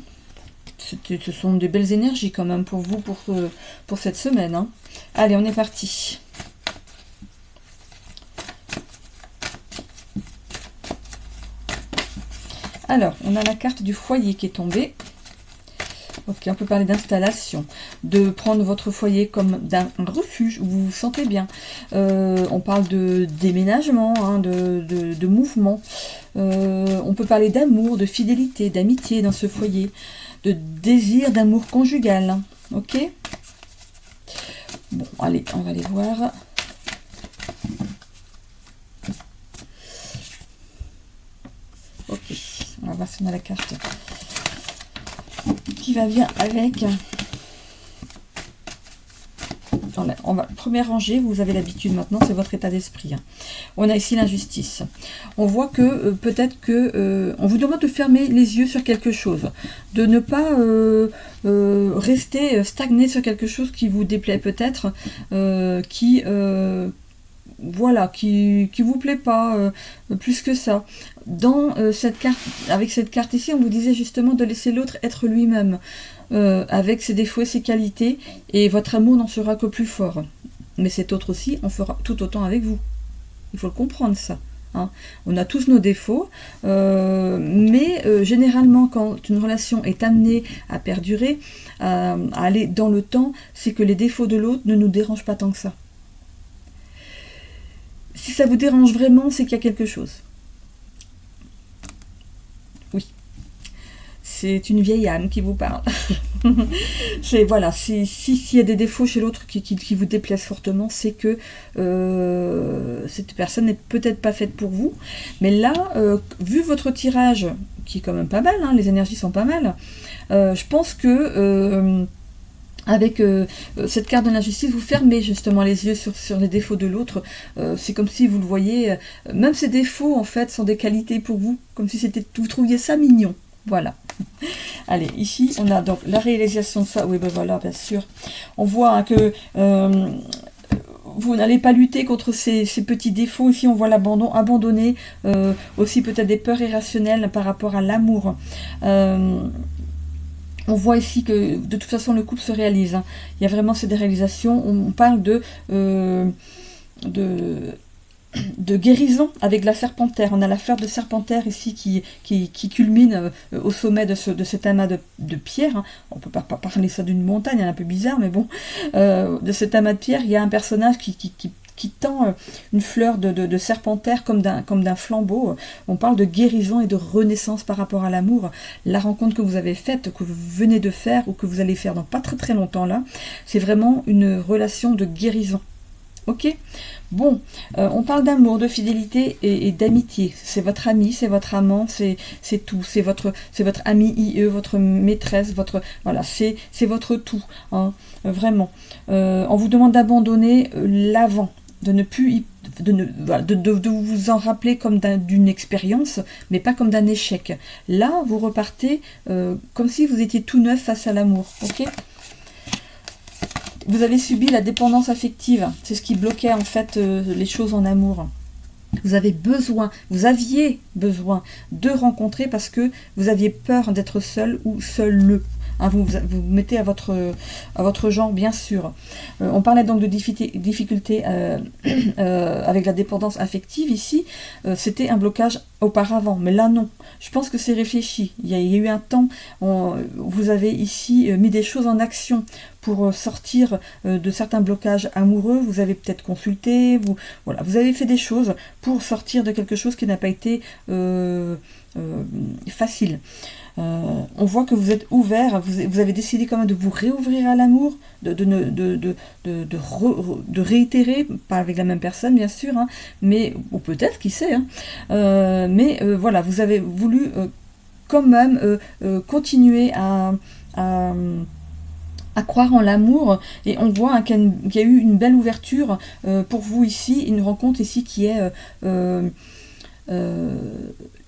A: Ce sont de belles énergies quand même pour vous, pour cette semaine. Hein. Allez, on est parti. Alors, on a la carte du foyer qui est tombée. Ok, on peut parler d'installation, de prendre votre foyer comme d'un refuge où vous vous sentez bien. On parle de déménagement, hein, de mouvement. On peut parler d'amour, de fidélité, d'amitié dans ce foyer, de désir d'amour conjugal. Hein, ok? Bon, allez, on va aller voir. Ok, on va voir si on a la carte qui va bien avec. On va, première rangée, vous avez l'habitude maintenant, c'est votre état d'esprit. Hein. On a ici l'injustice. On voit que peut-être que on vous demande de fermer les yeux sur quelque chose, de ne pas rester stagné sur quelque chose qui vous déplaît peut-être, qui vous plaît pas plus que ça. Dans cette carte, avec cette carte ici, on vous disait justement de laisser l'autre être lui-même, avec ses défauts et ses qualités, et votre amour n'en sera que plus fort. Mais cet autre aussi en fera tout autant avec vous. Il faut le comprendre, ça. Hein. On a tous nos défauts, mais généralement, quand une relation est amenée à perdurer, à aller dans le temps, c'est que les défauts de l'autre ne nous dérangent pas tant que ça. Si ça vous dérange vraiment, c'est qu'il y a quelque chose. Oui. C'est une vieille âme qui vous parle. C'est voilà, s'il y a des défauts chez l'autre qui vous déplaisent fortement, c'est que cette personne n'est peut-être pas faite pour vous. Mais là, vu votre tirage, qui est quand même pas mal, hein, les énergies sont pas mal, je pense que avec cette carte de l'injustice, vous fermez justement les yeux sur les défauts de l'autre. C'est comme si vous le voyez, même ces défauts en fait sont des qualités pour vous, comme si vous trouviez ça mignon. Voilà. Allez, ici on a donc la réalisation de ça. Oui, ben voilà, bien sûr. On voit hein, que vous n'allez pas lutter contre ces petits défauts. Ici on voit l'abandon, abandonner, aussi peut-être des peurs irrationnelles par rapport à l'amour. On voit ici que de toute façon le couple se réalise. Hein. Il y a vraiment cette réalisation. On parle de guérison avec la serpentaire. On a la fleur de serpentaire ici qui culmine au sommet de cet amas de pierres. Hein. On ne peut pas parler ça d'une montagne, elle est un peu bizarre, mais bon. De cet amas de pierres, il y a un personnage qui tend une fleur de serpentaire comme d'un flambeau. On parle de guérison et de renaissance par rapport à l'amour. La rencontre que vous avez faite, que vous venez de faire ou que vous allez faire dans pas très très longtemps là, c'est vraiment une relation de guérison. Ok ? Bon, on parle d'amour, de fidélité et d'amitié. C'est votre ami, c'est votre amant, c'est tout. C'est votre ami IE, votre maîtresse, voilà, c'est votre tout. Hein, vraiment. On vous demande d'abandonner l'avant. De ne plus de vous en rappeler comme d'une expérience, mais pas comme d'un échec. Là, vous repartez comme si vous étiez tout neuf face à l'amour. Ok ? vous avez subi la dépendance affective. C'est ce qui bloquait en fait les choses en amour. Vous aviez besoin de rencontrer parce que vous aviez peur d'être seul ou seul. Hein, vous mettez à votre genre, bien sûr. On parlait donc de difficultés avec la dépendance affective ici. C'était un blocage auparavant, mais là non. Je pense que c'est réfléchi. Il y a eu un temps, vous avez ici mis des choses en action pour sortir de certains blocages amoureux. Vous avez peut-être consulté, vous avez fait des choses pour sortir de quelque chose qui n'a pas été facile. On voit que vous êtes ouvert, vous avez décidé quand même de vous réouvrir à l'amour, de réitérer, pas avec la même personne bien sûr, hein, mais ou peut-être, qui sait, hein, voilà, vous avez voulu quand même continuer à croire en l'amour, et on voit hein, qu'il y a eu une belle ouverture pour vous ici, une rencontre ici qui est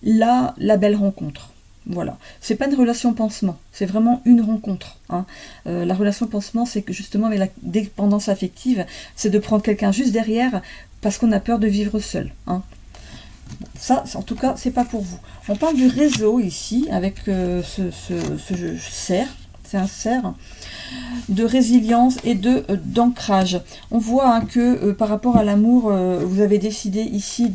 A: la belle rencontre. Voilà, c'est pas une relation pansement, c'est vraiment une rencontre. Hein. La relation pansement, c'est que justement avec la dépendance affective, c'est de prendre quelqu'un juste derrière parce qu'on a peur de vivre seul. Hein. Ça, en tout cas, c'est pas pour vous. On parle du réseau ici avec ce cerf, c'est un cerf de résilience et d'ancrage. On voit hein, que par rapport à l'amour, vous avez décidé ici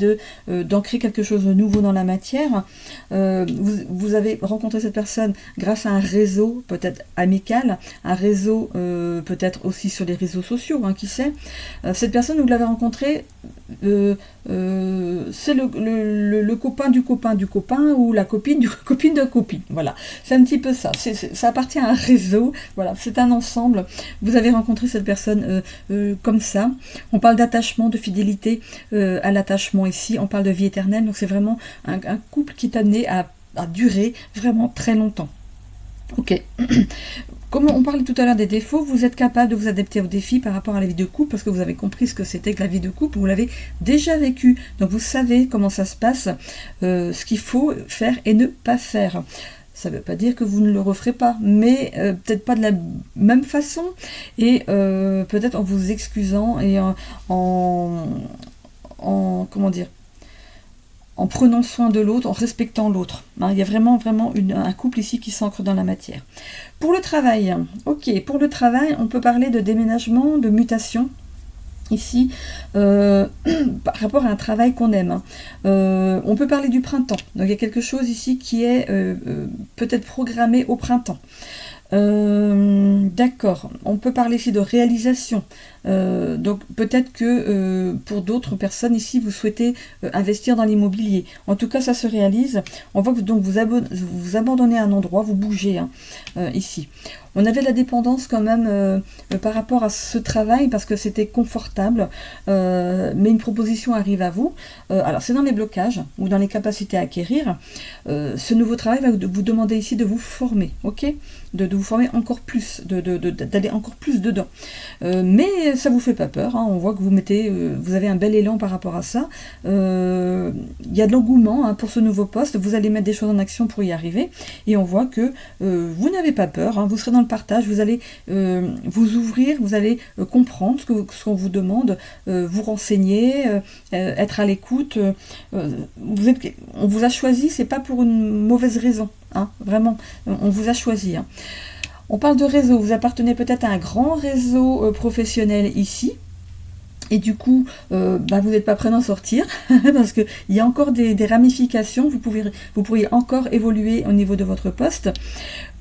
A: d'ancrer quelque chose de nouveau dans la matière. Vous avez rencontré cette personne grâce à un réseau peut-être amical, un réseau peut-être aussi sur les réseaux sociaux, hein, qui sait. Cette personne, vous l'avez rencontrée, c'est le copain du copain ou la copine de copine. Voilà, c'est un petit peu ça. Ça appartient à un réseau. Voilà, c'est un ensemble. Vous avez rencontré cette personne comme ça. On parle d'attachement, de fidélité à l'attachement ici. On parle de vie éternelle. Donc c'est vraiment un couple qui est amené à durer vraiment très longtemps. Ok. Comme on parlait tout à l'heure des défauts, vous êtes capable de vous adapter aux défis par rapport à la vie de couple parce que vous avez compris ce que c'était que la vie de couple, vous l'avez déjà vécu. Donc vous savez comment ça se passe, ce qu'il faut faire et ne pas faire. Ça ne veut pas dire que vous ne le referez pas, mais peut-être pas de la même façon et peut-être en vous excusant et en comment dire, en prenant soin de l'autre, en respectant l'autre. Hein, il y a vraiment un couple ici qui s'ancre dans la matière. Pour le travail, ok, pour le travail, on peut parler de déménagement, de mutation. Ici, par rapport à un travail qu'on aime. Hein. On peut parler du printemps. Donc il y a quelque chose ici qui est peut-être programmé au printemps. D'accord, on peut parler ici de réalisation. Donc peut-être que pour d'autres personnes ici, vous souhaitez investir dans l'immobilier. En tout cas, ça se réalise. On voit que donc vous abandonnez un endroit, vous bougez hein, ici. On avait la dépendance quand même par rapport à ce travail parce que c'était confortable, mais une proposition arrive à vous. Alors c'est dans les blocages ou dans les capacités à acquérir. Ce nouveau travail va vous demander ici de vous former, ok, de vous former encore plus, d'aller encore plus dedans. Mais ça vous fait pas peur, hein. On voit que vous avez un bel élan par rapport à ça. Il y a de l'engouement hein, pour ce nouveau poste. Vous allez mettre des choses en action pour y arriver. Et on voit que vous n'avez pas peur. Hein. Vous serez dans le partage. Vous allez vous ouvrir. Vous allez comprendre ce qu'on vous demande, vous renseigner, être à l'écoute. On vous a choisi. C'est pas pour une mauvaise raison. Hein. Vraiment, on vous a choisi. Hein. On parle de réseau, vous appartenez peut-être à un grand réseau professionnel ici, et du coup, vous n'êtes pas prêt d'en sortir, parce qu'il y a encore des ramifications, vous pourriez encore évoluer au niveau de votre poste.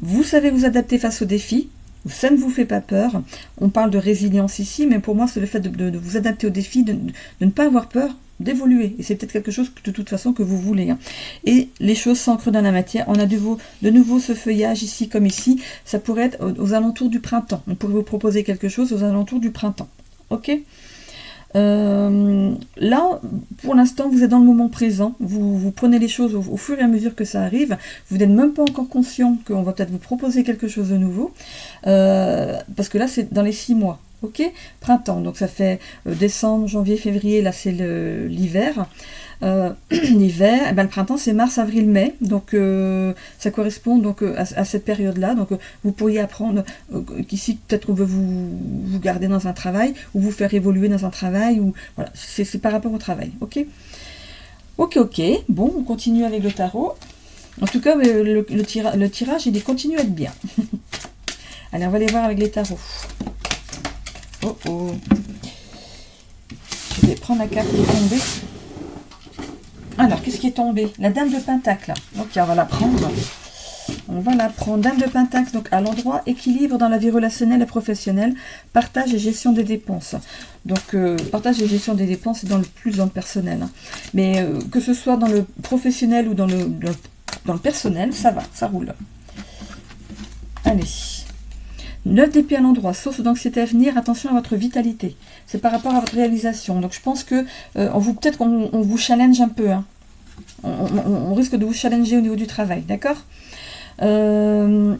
A: Vous savez vous adapter face aux défis, ça ne vous fait pas peur. On parle de résilience ici, mais pour moi, c'est le fait de vous adapter aux défis, de ne pas avoir peur, d'évoluer, et c'est peut-être quelque chose de toute façon que vous voulez. Hein. Et les choses s'ancrent dans la matière. On a de nouveau ce feuillage ici comme ici. Ça pourrait être aux alentours du printemps. On pourrait vous proposer quelque chose aux alentours du printemps. Ok. Là, pour l'instant, vous êtes dans le moment présent. Vous prenez les choses au fur et à mesure que ça arrive. Vous n'êtes même pas encore conscient qu'on va peut-être vous proposer quelque chose de nouveau. Parce que là, c'est dans les 6 mois. Ok, printemps, donc ça fait décembre, janvier, février, là c'est l'hiver. L'hiver, eh ben, le printemps c'est mars, avril, mai, donc ça correspond donc à cette période-là. Donc vous pourriez apprendre qu'ici peut-être qu'on veut vous garder dans un travail ou vous faire évoluer dans un travail, ou voilà, c'est par rapport au travail. Ok, ok. Bon, on continue avec le tarot. En tout cas, le tirage il continue à être bien. Allez, on va aller voir avec les tarots. Oh. Je vais prendre la carte qui est tombée. Alors, qu'est-ce qui est tombé? La Dame de Pentacle. Ok, on va la prendre. Dame de Pentacle, donc à l'endroit, équilibre dans la vie relationnelle et professionnelle, partage et gestion des dépenses. Donc, partage et gestion des dépenses, c'est plus dans le personnel. Hein. Mais que ce soit dans le professionnel ou dans le personnel, ça va, ça roule. Allez. 9 d'épée à l'endroit, source d'anxiété à venir, attention à votre vitalité. C'est par rapport à votre réalisation. Donc je pense que peut-être qu'on vous challenge un peu. Hein. On risque de vous challenger au niveau du travail, d'accord? Par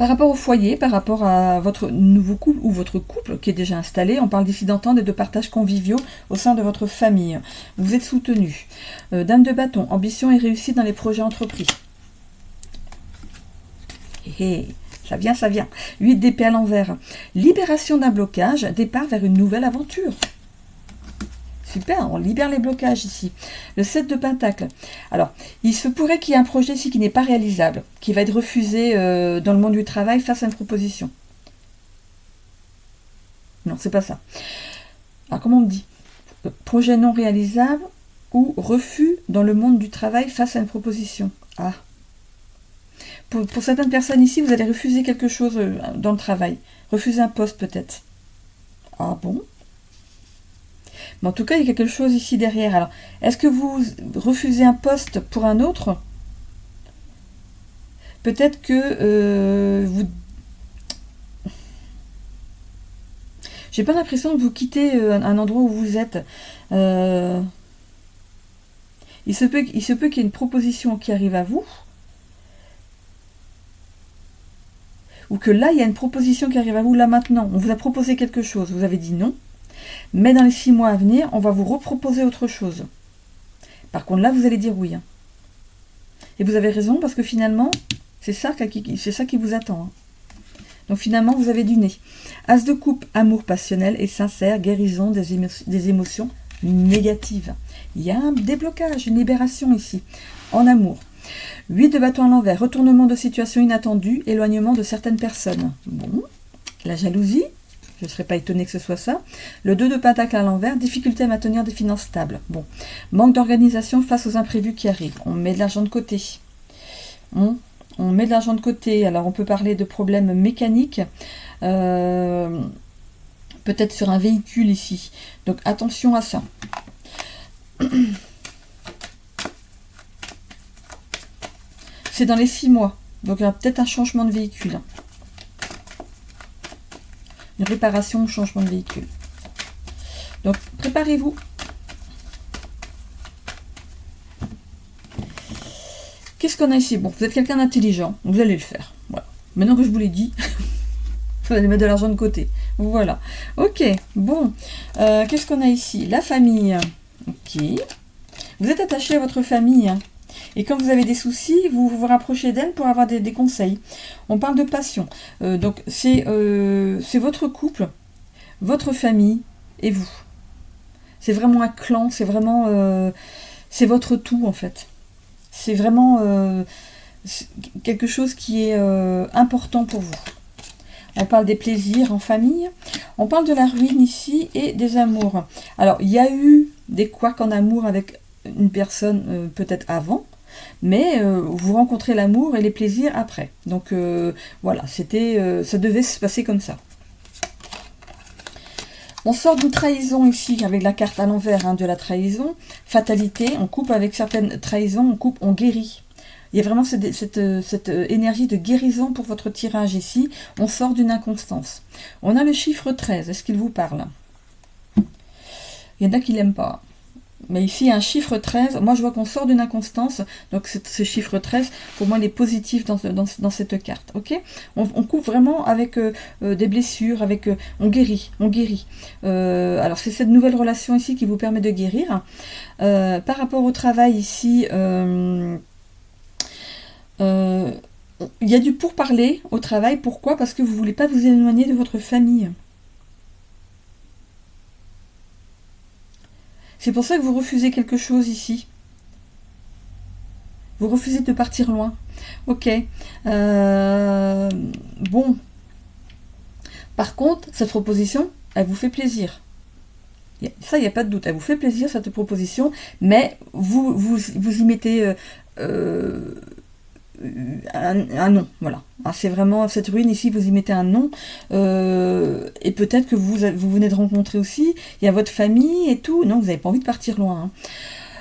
A: rapport au foyer, par rapport à votre nouveau couple ou votre couple qui est déjà installé, on parle d'ici d'entente et de partage conviviaux au sein de votre famille. Vous êtes soutenu. Dame de bâton, ambition et réussite dans les projets entrepris. Ça vient. 8 d'épée à l'envers. Libération d'un blocage, départ vers une nouvelle aventure. Super, on libère les blocages ici. Le 7 de pentacle. Alors, il se pourrait qu'il y ait un projet ici qui n'est pas réalisable, qui va être refusé dans le monde du travail face à une proposition. Non, c'est pas ça. Alors, comment on me dit? Projet non réalisable ou refus dans le monde du travail face à une proposition. Ah. Pour certaines personnes ici, vous allez refuser quelque chose dans le travail. Refuser un poste peut-être. Ah bon? Mais en tout cas, il y a quelque chose ici derrière. Alors, est-ce que vous refusez un poste pour un autre? Peut-être que vous... J'ai pas l'impression que vous quittez un endroit où vous êtes. Il se peut qu'il y ait une proposition qui arrive à vous. Ou que là, il y a une proposition qui arrive à vous, là maintenant. On vous a proposé quelque chose, vous avez dit non. Mais dans les 6 mois à venir, on va vous reproposer autre chose. Par contre, là, vous allez dire oui. Hein. Et vous avez raison, parce que finalement, c'est ça qui vous attend. Hein. Donc finalement, vous avez du nez. As de coupe, amour passionnel et sincère, guérison des émotions négatives. Il y a un déblocage, une libération ici, en amour. 8 de bâton à l'envers, retournement de situation inattendue, éloignement de certaines personnes. Bon, la jalousie, je ne serais pas étonnée que ce soit ça. Le 2 de pentacle à l'envers, difficulté à maintenir des finances stables. Bon, manque d'organisation face aux imprévus qui arrivent. On met de l'argent de côté. On met de l'argent de côté. Alors, on peut parler de problèmes mécaniques. Peut-être sur un véhicule ici. Donc, attention à ça. C'est dans les 6 mois. Donc, il y aura peut-être un changement de véhicule. Une réparation ou changement de véhicule. Donc, préparez-vous. Qu'est-ce qu'on a ici? Bon, vous êtes quelqu'un d'intelligent. Vous allez le faire. Voilà. Maintenant que je vous l'ai dit, vous allez mettre de l'argent de côté. Voilà. Ok. Bon. Qu'est-ce qu'on a ici? La famille. Ok. Vous êtes attaché à votre famille. Hein. Et quand vous avez des soucis, vous vous rapprochez d'elle pour avoir des conseils. On parle de passion. Donc, c'est votre couple, votre famille et vous. C'est vraiment un clan, c'est vraiment... c'est votre tout, en fait. C'est vraiment quelque chose qui est important pour vous. On parle des plaisirs en famille. On parle de la ruine ici et des amours. Alors, il y a eu des couacs en amour avec une personne peut-être avant. Mais vous rencontrez l'amour et les plaisirs après. Donc voilà, ça devait se passer comme ça. On sort d'une trahison ici avec la carte à l'envers hein, de la trahison. Fatalité, on coupe avec certaines trahisons, on guérit. Il y a vraiment cette énergie de guérison pour votre tirage ici. On sort d'une inconstance. On a le chiffre 13, est-ce qu'il vous parle? Il y en a qui ne l'aiment pas. Mais ici, il y a un chiffre 13. Moi, je vois qu'on sort d'une inconstance. Donc, ce chiffre 13, pour moi, il est positif dans cette carte. Ok, on couvre vraiment avec des blessures, avec on guérit, on guérit. Alors, c'est cette nouvelle relation ici qui vous permet de guérir. Par rapport au travail ici, il y a du pourparler au travail. Pourquoi? Parce que vous ne voulez pas vous éloigner de votre famille. C'est pour ça que vous refusez quelque chose ici. Vous refusez de partir loin. Ok. Bon. Par contre, cette proposition, elle vous fait plaisir. Ça, il n'y a pas de doute. Elle vous fait plaisir, cette proposition, mais vous y mettez un non. Voilà. C'est vraiment cette ruine ici, vous y mettez un non. Et peut-être que vous venez de rencontrer aussi, il y a votre famille et tout. Non, vous n'avez pas envie de partir loin. Hein.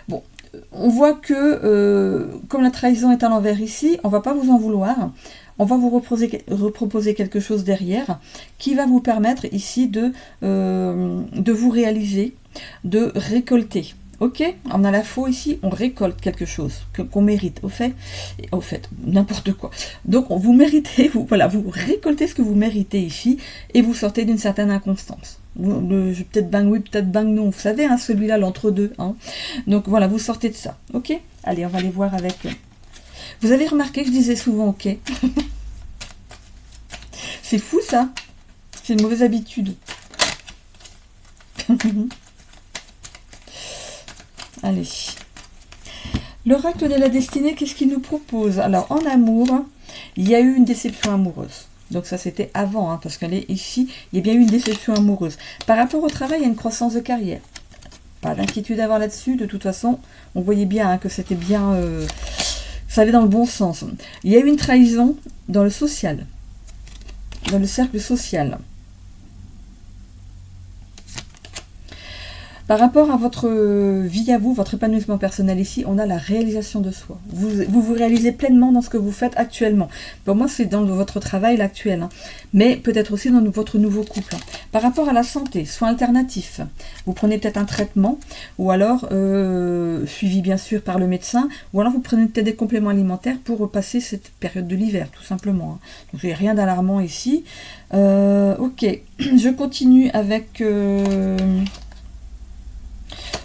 A: Bon, on voit que comme la trahison est à l'envers ici, on ne va pas vous en vouloir. On va vous reproposer quelque chose derrière qui va vous permettre ici de vous réaliser, de récolter. Ok, on a la faux ici, on récolte quelque chose qu'on mérite. Au fait, n'importe quoi. Donc vous méritez, vous récoltez ce que vous méritez ici et vous sortez d'une certaine inconstance. Peut-être bang oui, peut-être bang non. Vous savez, hein, celui-là, l'entre-deux. Hein. Donc voilà, vous sortez de ça. Ok, allez, on va aller voir avec. Vous avez remarqué que je disais souvent ok. C'est fou ça. C'est une mauvaise habitude. Allez. L'oracle de la destinée, qu'est-ce qu'il nous propose? Alors, en amour, il y a eu une déception amoureuse. Donc ça, c'était avant, hein, parce qu'elle est ici. Il y a bien eu une déception amoureuse. Par rapport au travail, il y a une croissance de carrière. Pas d'inquiétude à avoir là-dessus. De toute façon, on voyait bien hein, que c'était bien... ça allait dans le bon sens. Il y a eu une trahison dans le social. Dans le cercle social. Par rapport à votre vie à vous, votre épanouissement personnel ici, on a la réalisation de soi. Vous réalisez pleinement dans ce que vous faites actuellement. Pour moi, c'est dans votre travail actuel, hein. Mais peut-être aussi dans votre nouveau couple. Par rapport à la santé, soins alternatifs, vous prenez peut-être un traitement, ou alors suivi bien sûr par le médecin, ou alors vous prenez peut-être des compléments alimentaires pour passer cette période de l'hiver, tout simplement. Hein. Donc il n'y a rien d'alarmant ici. Ok, je continue avec...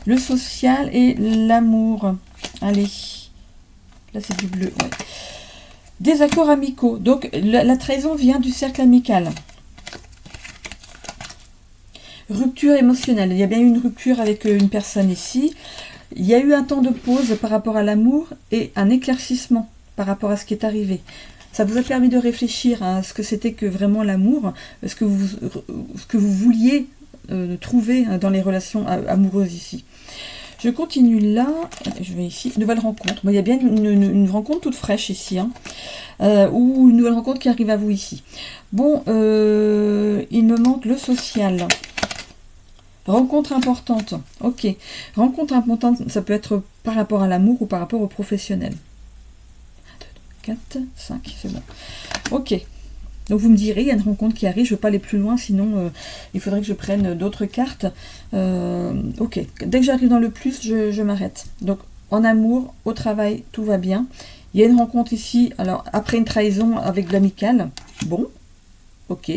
A: le social et l'amour. Allez. Là, c'est du bleu. Ouais. Des accords amicaux. Donc, la trahison vient du cercle amical. Rupture émotionnelle. Il y a bien eu une rupture avec une personne ici. Il y a eu un temps de pause par rapport à l'amour et un éclaircissement par rapport à ce qui est arrivé. Ça vous a permis de réfléchir à ce que c'était que vraiment l'amour, ce que vous vouliez trouver dans les relations amoureuses ici. Je continue là, je vais ici, nouvelle rencontre. Bon, il y a bien une rencontre toute fraîche ici, hein, ou une nouvelle rencontre qui arrive à vous ici. Bon, il me manque le social. Rencontre importante, ok. Rencontre importante, ça peut être par rapport à l'amour ou par rapport au professionnel. 1, 2, 4, 5, c'est bon. Ok. Donc vous me direz, il y a une rencontre qui arrive, je ne veux pas aller plus loin, sinon il faudrait que je prenne d'autres cartes. Ok, dès que j'arrive dans le plus, je m'arrête. Donc en amour, au travail, tout va bien. Il y a une rencontre ici, alors après une trahison avec de l'amical. Bon, ok,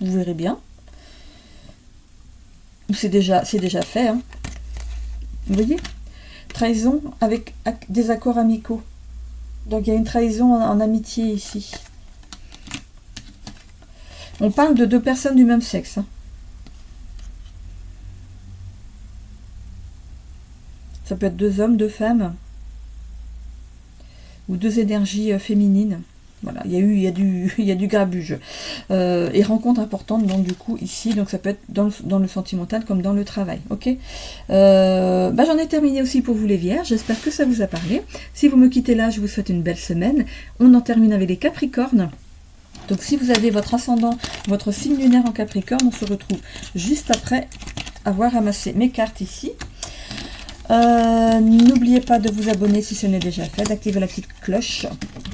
A: vous verrez bien. C'est déjà fait. Hein. Vous voyez? Trahison avec des accords amicaux. Donc il y a une trahison en amitié ici. On parle de 2 personnes du même sexe. Hein. Ça peut être 2 hommes, 2 femmes. Ou 2 énergies féminines. Voilà, il y a du grabuge. Et rencontre importante, donc du coup, ici, donc ça peut être dans le sentimental comme dans le travail. Ok. J'en ai terminé aussi pour vous les vierges. J'espère que ça vous a parlé. Si vous me quittez là, je vous souhaite une belle semaine. On en termine avec les Capricornes. Donc si vous avez votre ascendant, votre signe lunaire en Capricorne, on se retrouve juste après avoir ramassé mes cartes ici. N'oubliez pas de vous abonner si ce n'est déjà fait, d'activer la petite cloche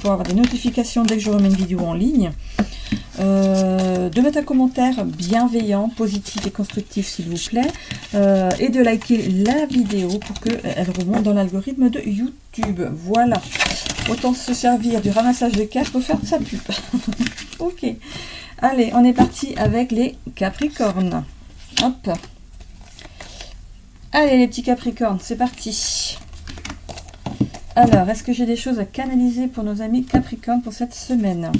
A: pour avoir des notifications dès que je remets une vidéo en ligne. de mettre un commentaire bienveillant, positif et constructif s'il vous plaît, et de liker la vidéo pour qu'elle remonte dans l'algorithme de YouTube. Voilà, autant se servir du ramassage de cartes pour faire de sa pub. Ok, allez, on est parti avec les Capricornes. Hop. Allez les petits Capricornes, c'est parti. Alors, est-ce que j'ai des choses à canaliser pour nos amis Capricornes pour cette semaine?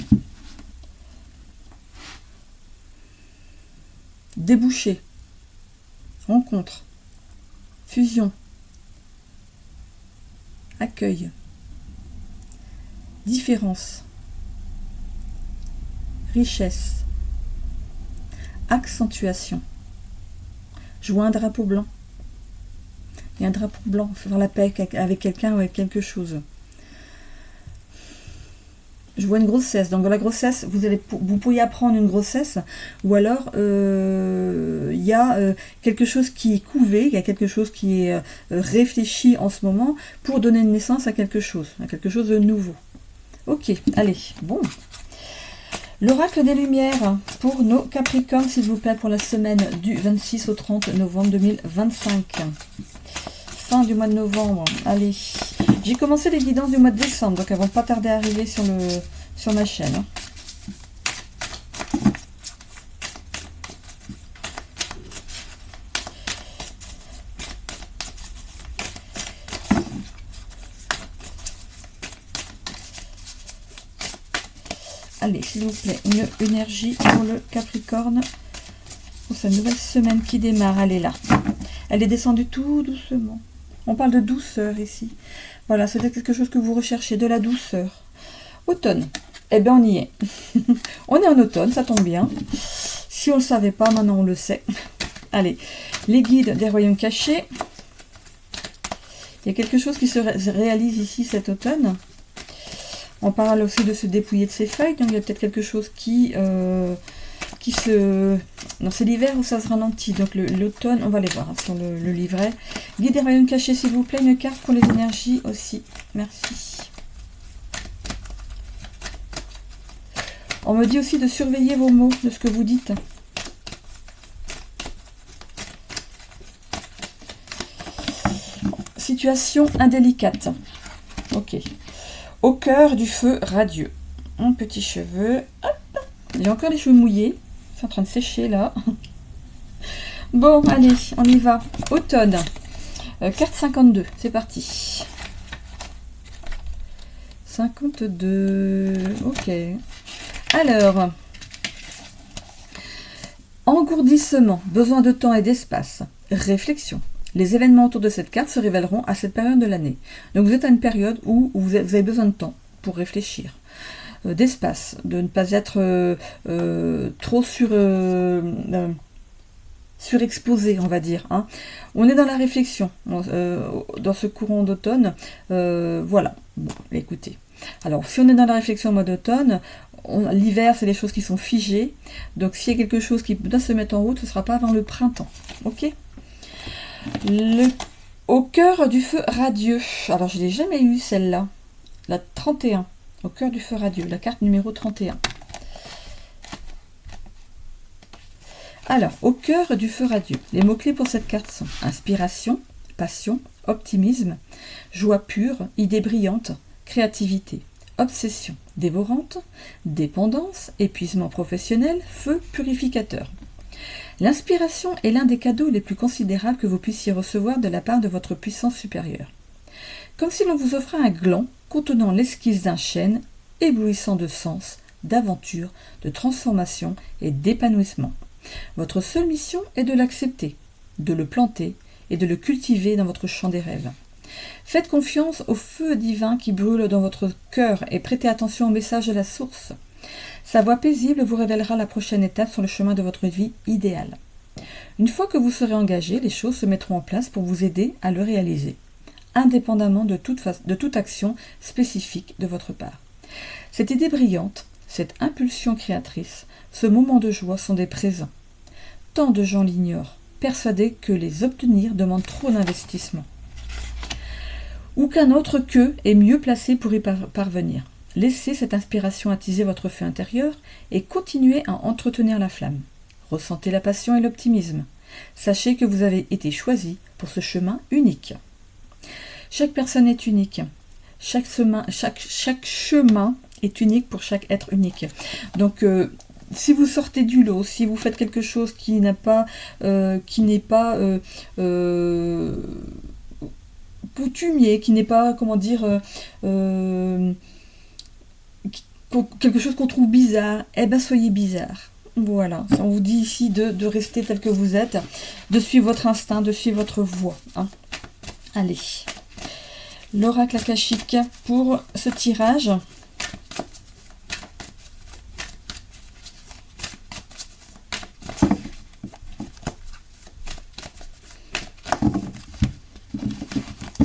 A: Débouché, rencontre, fusion, accueil, différence, richesse, accentuation, jouer un drapeau blanc. Il y a un drapeau blanc, faire la paix avec quelqu'un ou avec quelque chose. Je vois une grossesse. Donc dans la grossesse, vous pourriez apprendre une grossesse, ou alors il y a quelque chose qui est couvé, il y a quelque chose qui est réfléchi en ce moment pour donner naissance à quelque chose de nouveau. Ok, allez, bon. L'oracle des Lumières pour nos Capricornes, s'il vous plaît, pour la semaine du 26 au 30 novembre 2025. Fin du mois de novembre. Allez, j'ai commencé les guidances du mois de décembre, donc elles vont pas tarder à arriver sur ma chaîne. Hein. Allez, s'il vous plaît, une énergie pour le Capricorne pour cette nouvelle semaine qui démarre. Elle est là. Elle est descendue tout doucement. On parle de douceur ici. Voilà, c'est quelque chose que vous recherchez, de la douceur. Automne. Eh bien, on y est. On est en automne, ça tombe bien. Si on ne le savait pas, maintenant on le sait. Allez, les guides des royaumes cachés. Il y a quelque chose qui se réalise ici cet automne. On parle aussi de se dépouiller de ses feuilles. Donc, il y a peut-être quelque chose qui se... Non, c'est l'hiver où ça se ralentit. Donc, l'automne, on va aller voir hein, sur le livret. Guide des royaumes cachés, s'il vous plaît. Une carte pour les énergies aussi. Merci. On me dit aussi de surveiller vos mots, de ce que vous dites. Situation indélicate. Ok. Au cœur du feu radieux. Un petit cheveu. Hop. J'ai encore les cheveux mouillés. C'est en train de sécher là. Bon, allez, on y va. Automne. Carte 52. C'est parti. 52. Ok. Alors. Engourdissement. Besoin de temps et d'espace. Réflexion. Les événements autour de cette carte se révéleront à cette période de l'année. Donc vous êtes à une période où vous avez besoin de temps pour réfléchir. D'espace, de ne pas être trop surexposé, on va dire. Hein. On est dans la réflexion dans ce courant d'automne. Voilà, bon, écoutez. Alors, si on est dans la réflexion au mois d'automne, l'hiver, c'est les choses qui sont figées. Donc, s'il y a quelque chose qui doit se mettre en route, ce ne sera pas avant le printemps. Ok ? Au cœur du feu radieux. Alors, je ne l'ai jamais eu, celle-là. La 31. Au cœur du feu radieux. La carte numéro 31. Alors, au cœur du feu radieux. Les mots-clés pour cette carte sont inspiration, passion, optimisme, joie pure, idée brillante, créativité, obsession dévorante, dépendance, épuisement professionnel, feu purificateur. L'inspiration est l'un des cadeaux les plus considérables que vous puissiez recevoir de la part de votre puissance supérieure. Comme si l'on vous offrait un gland contenant l'esquisse d'un chêne éblouissant de sens, d'aventure, de transformation et d'épanouissement. Votre seule mission est de l'accepter, de le planter et de le cultiver dans votre champ des rêves. Faites confiance au feu divin qui brûle dans votre cœur et prêtez attention au message de la source. Sa voix paisible vous révélera la prochaine étape sur le chemin de votre vie idéale. Une fois que vous serez engagé, les choses se mettront en place pour vous aider à le réaliser, indépendamment de toute action spécifique de votre part. Cette idée brillante, cette impulsion créatrice, ce moment de joie sont des présents. Tant de gens l'ignorent, persuadés que les obtenir demande trop d'investissement, ou qu'un autre qu'eux est mieux placé pour y parvenir. Laissez cette inspiration attiser votre feu intérieur et continuez à entretenir la flamme. Ressentez la passion et l'optimisme. Sachez que vous avez été choisi pour ce chemin unique. Chaque personne est unique. Chaque chemin est unique pour chaque être unique. Donc, si vous sortez du lot, si vous faites quelque chose qui n'est pas coutumier, qui n'est pas, comment dire, quelque chose qu'on trouve bizarre, eh ben soyez bizarre. Voilà, on vous dit ici de rester tel que vous êtes, de suivre votre instinct, de suivre votre voie. Hein. Allez, l'oracle akashique pour ce tirage.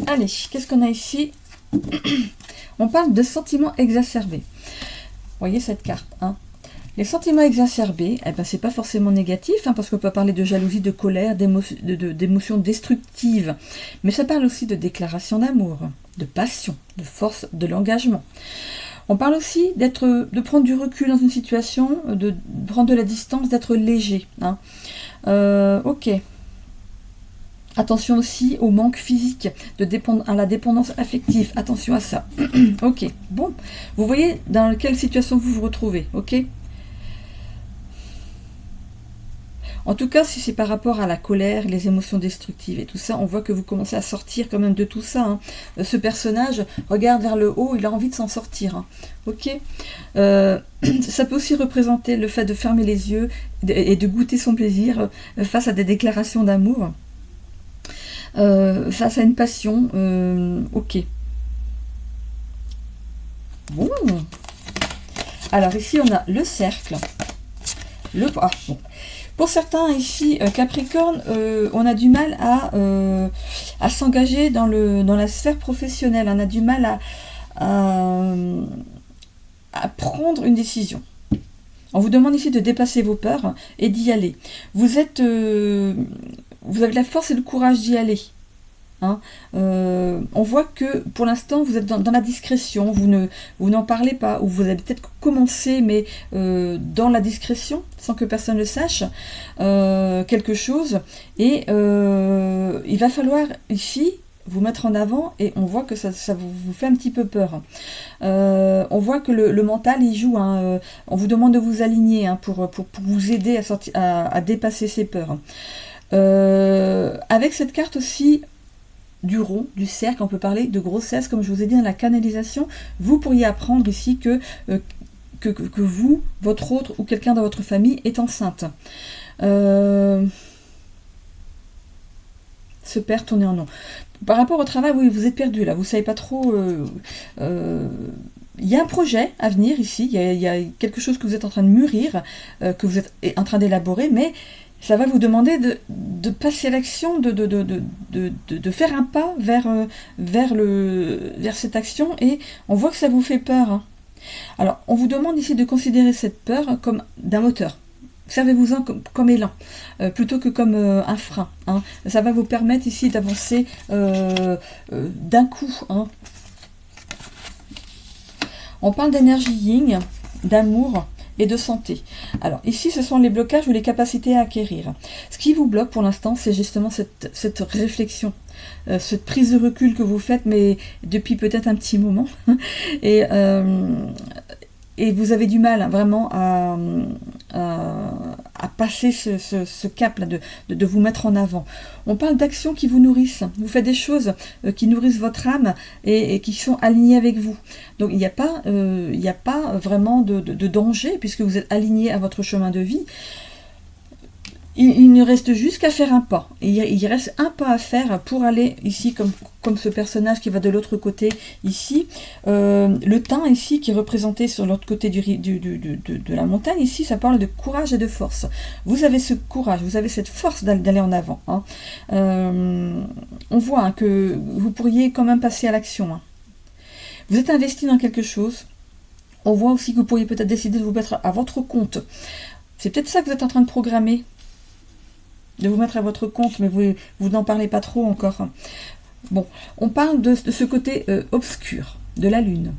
A: Allez, qu'est-ce qu'on a ici? On parle de sentiments exacerbés. Vous voyez cette carte, hein? Les sentiments exacerbés, eh ben, c'est pas forcément négatif, hein, parce qu'on peut parler de jalousie, de colère, d'émotions destructives. Mais ça parle aussi de déclaration d'amour, de passion, de force, de l'engagement. On parle aussi de prendre du recul dans une situation, de prendre de la distance, d'être léger. Hein. Ok. Attention aussi au manque physique, à la dépendance affective. Attention à ça. Ok. Bon. Vous voyez dans quelle situation vous vous retrouvez. Ok. En tout cas, si c'est par rapport à la colère, les émotions destructives et tout ça, on voit que vous commencez à sortir quand même de tout ça. Hein. Ce personnage regarde vers le haut, il a envie de s'en sortir. Hein. Ok. Ça peut aussi représenter le fait de fermer les yeux et de goûter son plaisir face à des déclarations d'amour, face à une passion. Ok. Bon. Alors ici, on a le cercle. Bon. Pour certains ici, Capricorne, on a du mal à s'engager dans la sphère professionnelle. On a du mal à prendre une décision. On vous demande ici de dépasser vos peurs et d'y aller. Vous avez la force et le courage d'y aller. Hein. On voit que pour l'instant vous êtes dans la discrétion, vous n'en parlez pas, ou vous avez peut-être commencé mais dans la discrétion sans que personne ne le sache quelque chose, et il va falloir ici vous mettre en avant, et on voit que ça vous fait un petit peu peur. On voit que le mental il joue, hein, on vous demande de vous aligner, hein, pour vous aider à dépasser ces peurs. Avec cette carte aussi du rond, du cercle, on peut parler de grossesse, comme je vous ai dit dans la canalisation. Vous pourriez apprendre ici que vous, votre autre ou quelqu'un dans votre famille est enceinte. Se perd, tourner en rond. Par rapport au travail, oui, vous êtes perdu là, vous ne savez pas trop. Il y a un projet à venir ici, il y a quelque chose que vous êtes en train de mûrir, que vous êtes en train d'élaborer, mais ça va vous demander de passer à l'action, de faire un pas vers cette action, et on voit que ça vous fait peur. Hein. Alors, on vous demande ici de considérer cette peur comme d'un moteur. Servez-vous-en comme élan, plutôt que comme un frein. Hein. Ça va vous permettre ici d'avancer d'un coup. Hein. On parle d'énergie yin, d'amour et de santé. Alors ici, ce sont les blocages ou les capacités à acquérir. Ce qui vous bloque pour l'instant, c'est justement cette réflexion, cette prise de recul que vous faites, mais depuis peut-être un petit moment. Et vous avez du mal, hein, vraiment à passer ce cap-là, de vous mettre en avant. On parle d'actions qui vous nourrissent. Vous faites des choses qui nourrissent votre âme et qui sont alignées avec vous. Donc il n'y a pas vraiment de danger, puisque vous êtes aligné à votre chemin de vie. Il ne reste juste qu'à faire un pas. Il reste un pas à faire pour aller ici, comme ce personnage qui va de l'autre côté ici. Le thym ici, qui est représenté sur l'autre côté de la montagne, ici, ça parle de courage et de force. Vous avez ce courage, vous avez cette force d'aller en avant. Hein. On voit, hein, que vous pourriez quand même passer à l'action. Hein. Vous êtes investi dans quelque chose. On voit aussi que vous pourriez peut-être décider de vous mettre à votre compte. C'est peut-être ça que vous êtes en train de programmer, de vous mettre à votre compte, mais vous n'en parlez pas trop encore. Bon, on parle de ce côté obscur de la lune,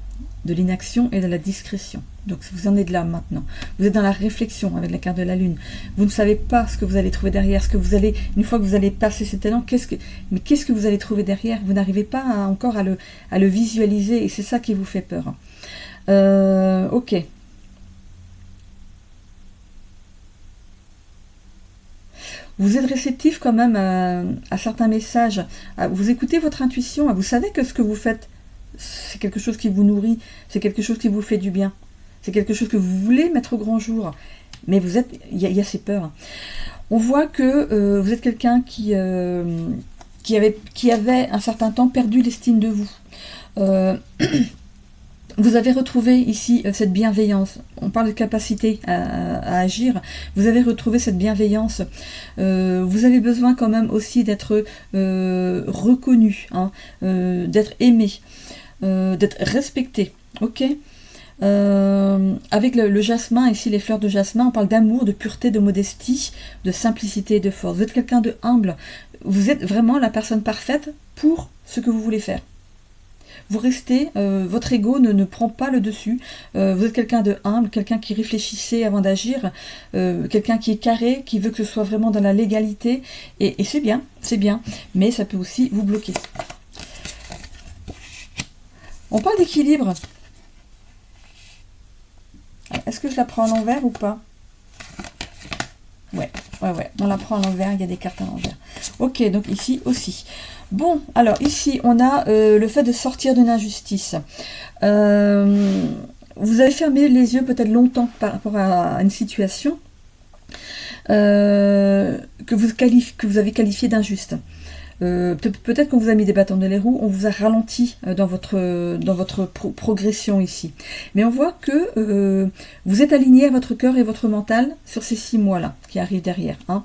A: de l'inaction et de la discrétion. Donc vous en êtes là maintenant. Vous êtes dans la réflexion avec la carte de la lune. Vous ne savez pas ce que vous allez trouver derrière, ce que vous allez, une fois que vous allez passer cet élan, qu'est-ce que vous allez trouver derrière? Vous n'arrivez pas encore à le visualiser et c'est ça qui vous fait peur. Ok. Vous êtes réceptif quand même à certains messages. Vous écoutez votre intuition. Vous savez que ce que vous faites, c'est quelque chose qui vous nourrit. C'est quelque chose qui vous fait du bien. C'est quelque chose que vous voulez mettre au grand jour. Mais il y a ces peurs. On voit que vous êtes quelqu'un qui avait un certain temps perdu l'estime de vous. Vous avez retrouvé ici cette bienveillance. On parle de capacité à agir. Vous avez retrouvé cette bienveillance. Vous avez besoin quand même aussi d'être reconnu, hein, d'être aimé, d'être respecté. Ok. Avec le jasmin, ici les fleurs de jasmin, on parle d'amour, de pureté, de modestie, de simplicité et de force. Vous êtes quelqu'un de humble. Vous êtes vraiment la personne parfaite pour ce que vous voulez faire. Vous restez, votre ego ne prend pas le dessus. Vous êtes quelqu'un de humble, quelqu'un qui réfléchissait avant d'agir, quelqu'un qui est carré, qui veut que ce soit vraiment dans la légalité. Et c'est bien, mais ça peut aussi vous bloquer. On parle d'équilibre. Est-ce que je la prends à l'envers ou pas? Ouais, on la prend à l'envers, il y a des cartes à l'envers. Ok, donc ici aussi. Bon, alors ici, on a le fait de sortir d'une injustice. Vous avez fermé les yeux peut-être longtemps par rapport à une situation que vous avez qualifiée d'injuste. Peut-être qu'on vous a mis des bâtons dans les roues, on vous a ralenti dans votre progression ici. Mais on voit que vous êtes aligné à votre cœur et votre mental sur ces 6 mois-là qui arrivent derrière. Hein.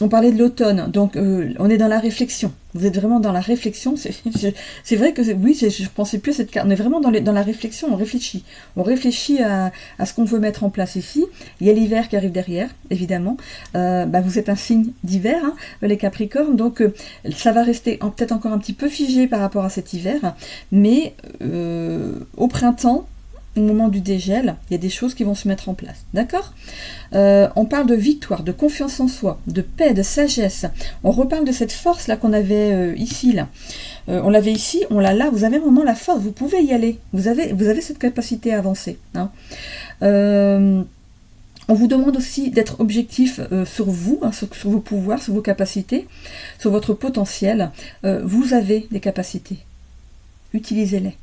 A: On parlait de l'automne, donc on est dans la réflexion. Vous êtes vraiment dans la réflexion. C'est vrai que oui, je pensais plus à cette carte. On est vraiment dans la réflexion, on réfléchit. On réfléchit à ce qu'on veut mettre en place ici. Il y a l'hiver qui arrive derrière, évidemment. Vous êtes un signe d'hiver, hein, les Capricornes, donc ça va rester peut-être encore un petit peu figé par rapport à cet hiver, mais au printemps, au moment du dégel, il y a des choses qui vont se mettre en place. D'accord ? On parle de victoire, de confiance en soi, de paix, de sagesse. On reparle de cette force-là qu'on avait ici. Là. On l'avait ici, on l'a là. Vous avez vraiment la force, vous pouvez y aller. Vous avez cette capacité à avancer. Hein. On vous demande aussi d'être objectif sur vous, hein, sur vos pouvoirs, sur vos capacités, sur votre potentiel. Vous avez des capacités. Utilisez-les.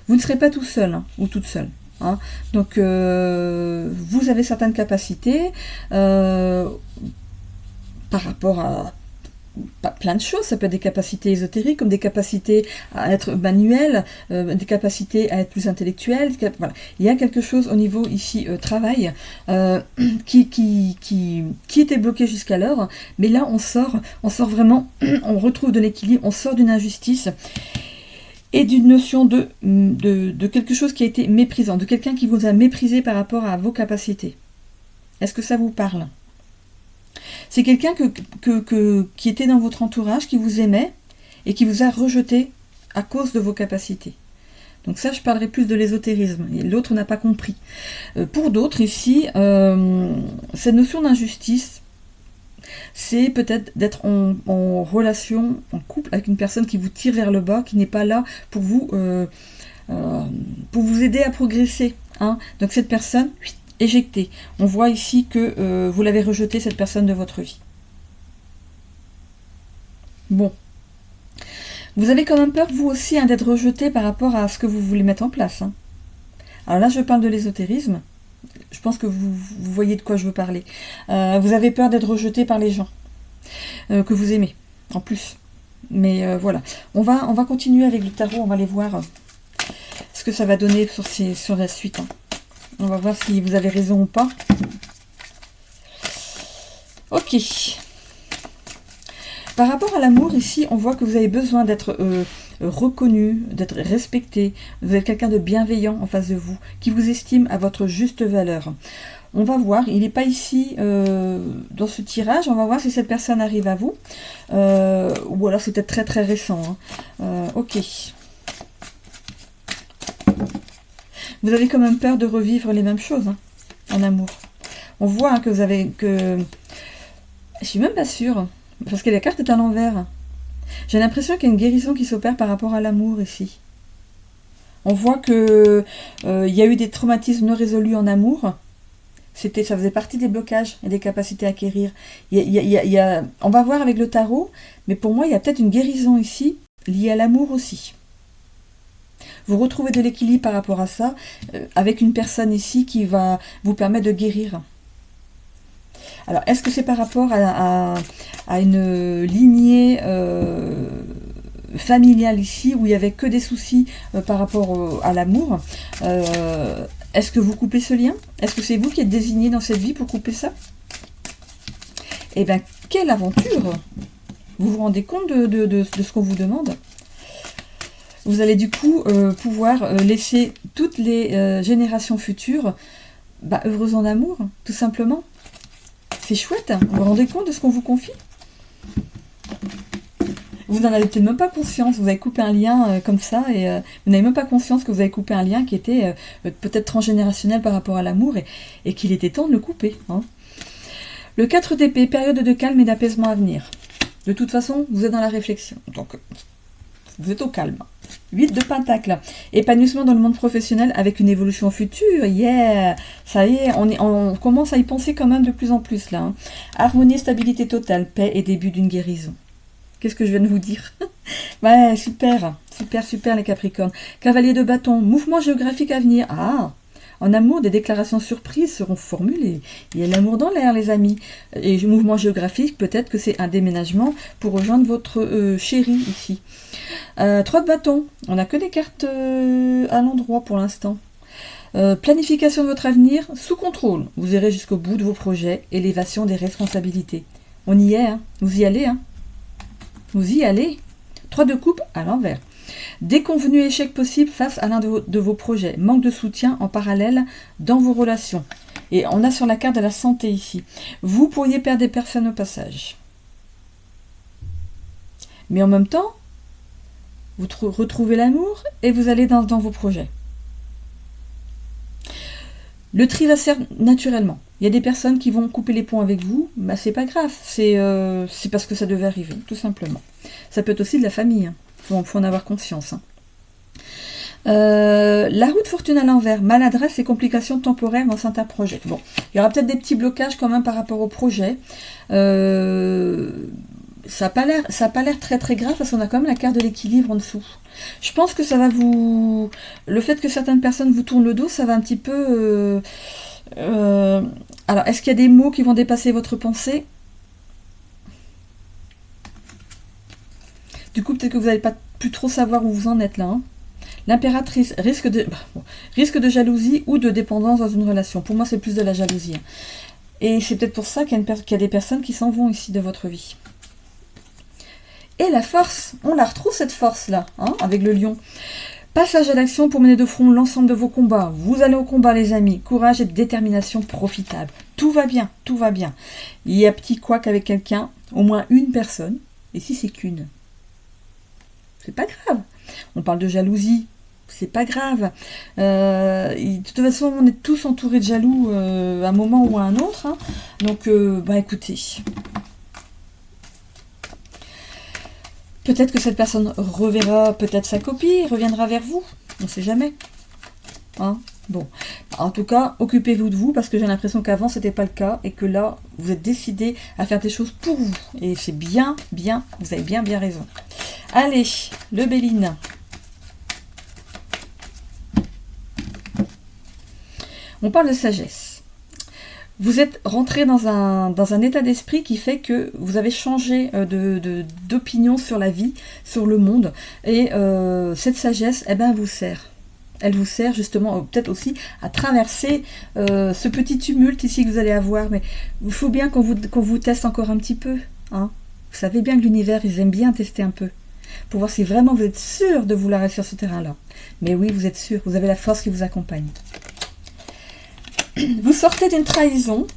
A: Vous ne serez pas tout seul, hein, ou toute seule. Hein. Donc, vous avez certaines capacités par rapport à plein de choses. Ça peut être des capacités ésotériques, comme des capacités à être manuelles, des capacités à être plus intellectuelles. Voilà. Il y a quelque chose au niveau ici travail qui était bloqué jusqu'alors, mais là on sort vraiment, on retrouve de l'équilibre, on sort d'une injustice. Et d'une notion de quelque chose qui a été méprisant, de quelqu'un qui vous a méprisé par rapport à vos capacités. Est-ce que ça vous parle? C'est quelqu'un qui était dans votre entourage, qui vous aimait, et qui vous a rejeté à cause de vos capacités. Donc ça, je parlerai plus de l'ésotérisme. L'autre n'a pas compris. Pour d'autres, ici, cette notion d'injustice, c'est peut-être d'être en relation, en couple avec une personne qui vous tire vers le bas, qui n'est pas là pour vous aider à progresser. Hein. Donc cette personne, éjectée. On voit ici que vous l'avez rejetée, cette personne de votre vie. Bon. Vous avez quand même peur, vous aussi, hein, d'être rejeté par rapport à ce que vous voulez mettre en place. Hein. Alors là, je parle de l'ésotérisme. Je pense que vous voyez de quoi je veux parler. Vous avez peur d'être rejeté par les gens que vous aimez, en plus. Mais voilà. On va continuer avec le tarot. On va aller voir ce que ça va donner sur la suite. Hein. On va voir si vous avez raison ou pas. Ok. Par rapport à l'amour, ici, on voit que vous avez besoin d'être reconnu, d'être respecté. Vous êtes quelqu'un de bienveillant en face de vous, qui vous estime à votre juste valeur. On va voir, il n'est pas ici dans ce tirage, on va voir si cette personne arrive à vous. Ou alors c'est peut-être très très récent. Hein. Ok. Vous avez quand même peur de revivre les mêmes choses hein, en amour. On voit hein, que vous avez... Je suis même pas sûre, parce que la carte est à l'envers. J'ai l'impression qu'il y a une guérison qui s'opère par rapport à l'amour ici. On voit que il y a eu des traumatismes non résolus en amour. Ça faisait partie des blocages et des capacités à acquérir. On va voir avec le tarot, mais pour moi, il y a peut-être une guérison ici, liée à l'amour aussi. Vous retrouvez de l'équilibre par rapport à ça, avec une personne ici qui va vous permettre de guérir. Alors, est-ce que c'est par rapport à une lignée familiale ici, où il n'y avait que des soucis par rapport à l'amour est-ce que vous coupez ce lien? Est-ce que c'est vous qui êtes désigné dans cette vie pour couper ça? Eh bien, quelle aventure! Vous vous rendez compte de ce qu'on vous demande? Vous allez du coup pouvoir laisser toutes les générations futures heureuses en amour, tout simplement. C'est chouette, hein. Vous vous rendez compte de ce qu'on vous confie? Vous n'en avez peut-être même pas conscience, vous avez coupé un lien comme ça, et vous n'avez même pas conscience que vous avez coupé un lien qui était peut-être transgénérationnel par rapport à l'amour, et qu'il était temps de le couper. Hein. Le 4 d'épée, période de calme et d'apaisement à venir. De toute façon, vous êtes dans la réflexion, donc vous êtes au calme. 8 de pentacle, épanouissement dans le monde professionnel avec une évolution future, yeah, ça y est, on commence à y penser quand même de plus en plus là. Hein. Harmonie, stabilité totale, paix et début d'une guérison. Qu'est-ce que je viens de vous dire? Ouais, super, super, super les Capricornes. Cavalier de bâton, mouvement géographique à venir. Ah, en amour, des déclarations surprises seront formulées. Il y a l'amour dans l'air, les amis. Et mouvement géographique, peut-être que c'est un déménagement pour rejoindre votre chéri ici. 3 de bâton, on n'a que des cartes à l'endroit pour l'instant. Planification de votre avenir sous contrôle. Vous irez jusqu'au bout de vos projets. Élévation des responsabilités. On y est, hein. Vous y allez, hein. Vous y allez. 3 de coupe à l'envers. Déconvenu échec possible face à l'un de vos projets. Manque de soutien en parallèle dans vos relations. Et on a sur la carte de la santé ici. Vous pourriez perdre des personnes au passage. Mais en même temps, vous retrouvez l'amour et vous allez dans vos projets. Le tri va se faire naturellement. Il y a des personnes qui vont couper les ponts avec vous, bah c'est pas grave, c'est parce que ça devait arriver, tout simplement. Ça peut être aussi de la famille, hein. Faut en avoir conscience. Hein. La roue de fortune à l'envers, maladresse et complications temporaires dans certains projets. Bon, il y aura peut-être des petits blocages quand même par rapport au projet. Ça n'a pas l'air très très grave parce qu'on a quand même la carte de l'équilibre en dessous. Je pense que ça va vous... Le fait que certaines personnes vous tournent le dos, ça va un petit peu... Alors, est-ce qu'il y a des mots qui vont dépasser votre pensée? Du coup, peut-être que vous n'allez pas plus trop savoir où vous en êtes là. Hein. L'impératrice, risque de jalousie ou de dépendance dans une relation. Pour moi, c'est plus de la jalousie. Hein. Et c'est peut-être pour ça qu'il y a des personnes qui s'en vont ici de votre vie. Et la force, on la retrouve cette force-là, hein, avec le lion. Passage à l'action pour mener de front l'ensemble de vos combats. Vous allez au combat, les amis. Courage et détermination profitable. Tout va bien, tout va bien. Il y a petit couac avec quelqu'un, au moins une personne. Et si c'est qu'une, c'est pas grave. On parle de jalousie, c'est pas grave. De toute façon, on est tous entourés de jaloux à un moment ou à un autre. Hein. Donc, écoutez... Peut-être que cette personne reverra peut-être sa copie, reviendra vers vous. On ne sait jamais. Hein? Bon. En tout cas, occupez-vous de vous parce que j'ai l'impression qu'avant, ce n'était pas le cas et que là, vous êtes décidé à faire des choses pour vous. Et c'est bien, vous avez bien raison. Allez, le Béline. On parle de sagesse. Vous êtes rentré dans un état d'esprit qui fait que vous avez changé d'opinion sur la vie, sur le monde. Et cette sagesse, vous sert. Elle vous sert justement peut-être aussi à traverser ce petit tumulte ici que vous allez avoir. Mais il faut bien qu'on vous teste encore un petit peu. Hein. Vous savez bien que l'univers, ils aiment bien tester un peu. pour voir si vraiment vous êtes sûr de vouloir rester sur ce terrain-là. Mais oui, vous êtes sûr, vous avez la force qui vous accompagne. Vous sortez d'une trahison,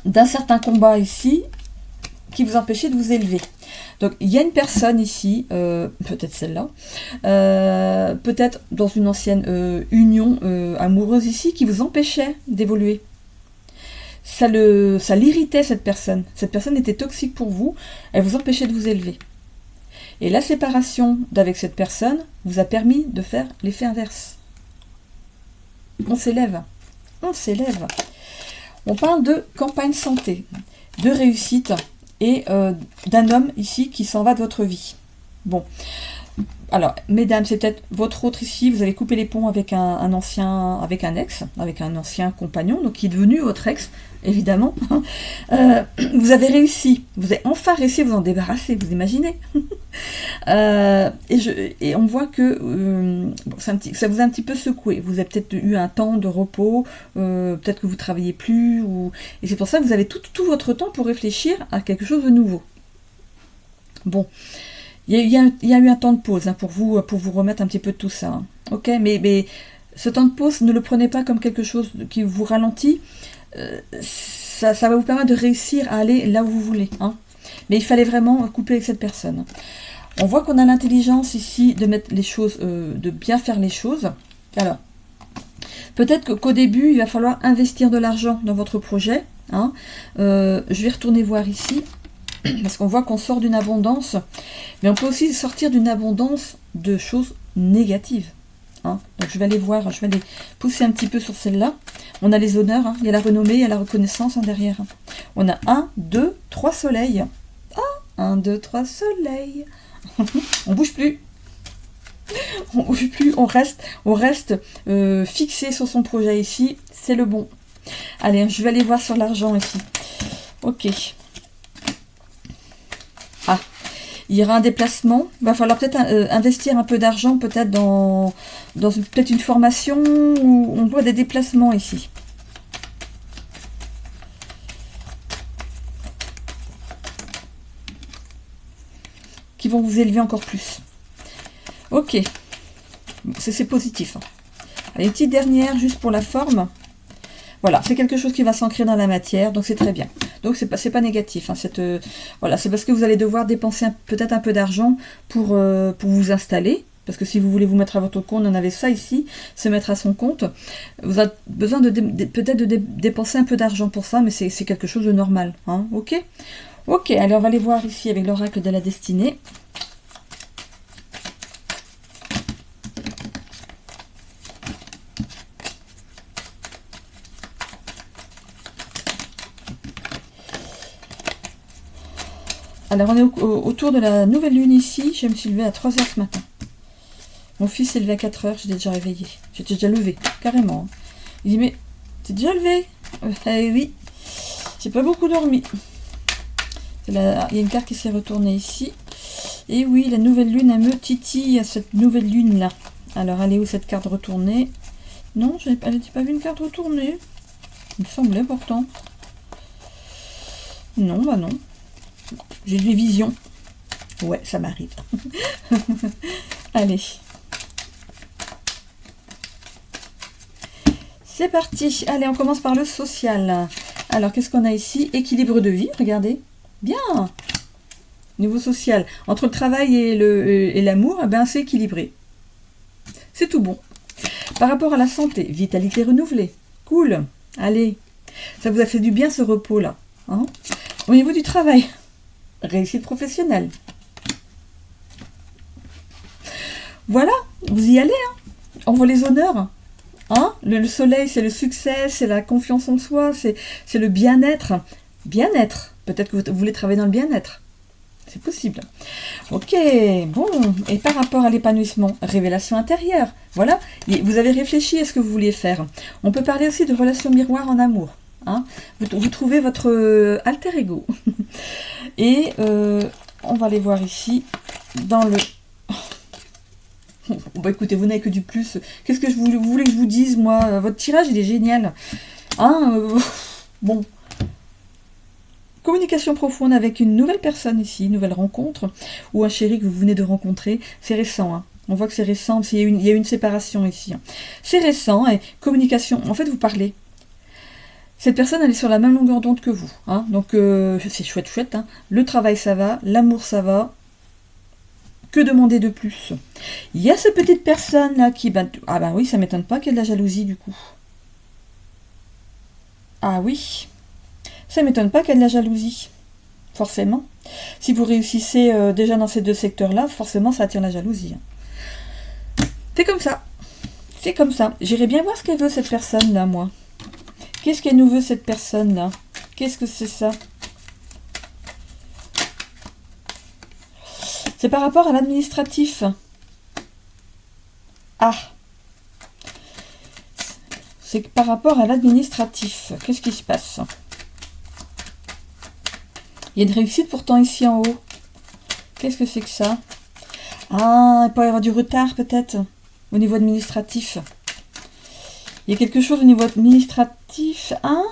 A: d'un certain combat ici, qui vous empêchait de vous élever. Donc, il y a une personne ici, peut-être celle-là, peut-être dans une ancienne union amoureuse ici, qui vous empêchait d'évoluer. Ça l'irritait, cette personne. Cette personne était toxique pour vous, elle vous empêchait de vous élever. Et la séparation d'avec cette personne vous a permis de faire l'effet inverse. On s'élève. On s'élève. On parle de campagne santé, de réussite et d'un homme ici qui s'en va de votre vie. Bon. Alors, mesdames, c'est peut-être votre autre ici, vous avez coupé les ponts avec un ancien, avec un ex, avec un ancien compagnon, donc qui est devenu votre ex, évidemment. Vous avez réussi, vous avez enfin réussi à vous en débarrasser, vous imaginez. Et on voit que ça vous a un petit peu secoué. Vous avez peut-être eu un temps de repos, peut-être que vous ne travaillez plus, et c'est pour ça que vous avez tout votre temps pour réfléchir à quelque chose de nouveau. Bon. Il y a eu un temps de pause pour vous remettre un petit peu de tout ça. Hein. Ok, mais ce temps de pause, ne le prenez pas comme quelque chose qui vous ralentit. Ça va vous permettre de réussir à aller là où vous voulez. Hein. Mais il fallait vraiment couper avec cette personne. On voit qu'on a l'intelligence ici de mettre les choses, de bien faire les choses. Alors, peut-être qu'au début, il va falloir investir de l'argent dans votre projet. Hein. Je vais retourner voir ici. Parce qu'on voit qu'on sort d'une abondance, mais on peut aussi sortir d'une abondance de choses négatives. Hein. Donc je vais aller voir, je vais aller pousser un petit peu sur celle-là. On a les honneurs, hein. Il y a la renommée, il y a la reconnaissance derrière. On a 1, 2, 3 soleils. Ah, 1, 2, 3 soleils. On bouge plus. On bouge plus, on reste fixé sur son projet ici. C'est le bon. Allez, je vais aller voir sur l'argent ici. Ok. Ah, il y aura un déplacement. Il va falloir peut-être investir un peu d'argent, peut-être dans peut-être une formation où on voit des déplacements ici. Qui vont vous élever encore plus. Ok. C'est positif. Hein. Allez, une petite dernière, juste pour la forme. Voilà, c'est quelque chose qui va s'ancrer dans la matière, donc c'est très bien. Donc c'est pas négatif. Hein, voilà, c'est parce que vous allez devoir dépenser peut-être un peu d'argent pour vous installer. Parce que si vous voulez vous mettre à votre compte, on avait ça ici, se mettre à son compte. Vous avez besoin peut-être de dépenser un peu d'argent pour ça, mais c'est quelque chose de normal. Hein, ok. Ok, allez, on va aller voir ici avec l'oracle de la destinée. Alors, on est autour de la nouvelle lune ici. Je me suis levée à 3 h ce matin. Mon fils s'est levé à 4 h. J'étais déjà réveillée. J'étais déjà levée, carrément. Il dit, mais t'es déjà levée? Oui. J'ai pas beaucoup dormi. Il y a une carte qui s'est retournée ici. Et oui, la nouvelle lune, elle me titille à cette nouvelle lune-là. Alors, elle est où cette carte retournée? Non, je n'ai pas vu une carte retournée. Il me semblait pourtant. Non, bah non. J'ai des visions. Ouais, ça m'arrive. Allez. C'est parti. Allez, on commence par le social. Alors, qu'est-ce qu'on a ici? Équilibre de vie, regardez. Bien. Niveau social. Entre le travail et l'amour, eh ben, c'est équilibré. C'est tout bon. Par rapport à la santé, vitalité renouvelée. Cool. Allez. Ça vous a fait du bien, ce repos-là. Hein? Au niveau du travail, réussite professionnelle. Voilà, vous y allez. Hein. On voit les honneurs. Hein. Le soleil, c'est le succès, c'est la confiance en soi, c'est le bien-être. Bien-être. Peut-être que vous voulez travailler dans le bien-être. C'est possible. Ok, bon. Et par rapport à l'épanouissement, révélation intérieure. Voilà, vous avez réfléchi à ce que vous vouliez faire. On peut parler aussi de relations miroirs en amour. Hein. Vous trouvez votre alter ego. Et on va aller voir ici, dans le... Bon, écoutez, vous n'avez que du plus. Qu'est-ce que vous voulez que je vous dise, moi? Votre tirage, il est génial. Hein, bon. communication profonde avec une nouvelle personne ici, une nouvelle rencontre, ou un chéri que vous venez de rencontrer. C'est récent, hein. On voit que c'est récent, il y a une séparation ici. Hein. C'est récent, et communication, en fait vous parlez. Cette personne, elle est sur la même longueur d'onde que vous. Hein. Donc c'est chouette, chouette. Hein. Le travail, ça va, l'amour, ça va. Que demander de plus? Il y a cette petite personne là qui... ah ben oui, ça m'étonne pas qu'il y ait de la jalousie du coup. Ah oui, ça m'étonne pas qu'il y ait de la jalousie. Forcément. Si vous réussissez déjà dans ces deux secteurs-là, forcément ça attire la jalousie. C'est comme ça. C'est comme ça. J'irai bien voir ce qu'elle veut cette personne-là, moi. Qu'est-ce qu'elle nous veut cette personne-là? Qu'est-ce que c'est ça? C'est par rapport à l'administratif. Ah. C'est par rapport à l'administratif. Qu'est-ce qui se passe? Il y a une réussite pourtant ici en haut. Qu'est-ce que c'est que ça? Ah, il peut y avoir du retard peut-être au niveau administratif. Il y a quelque chose au niveau administratif. Ah.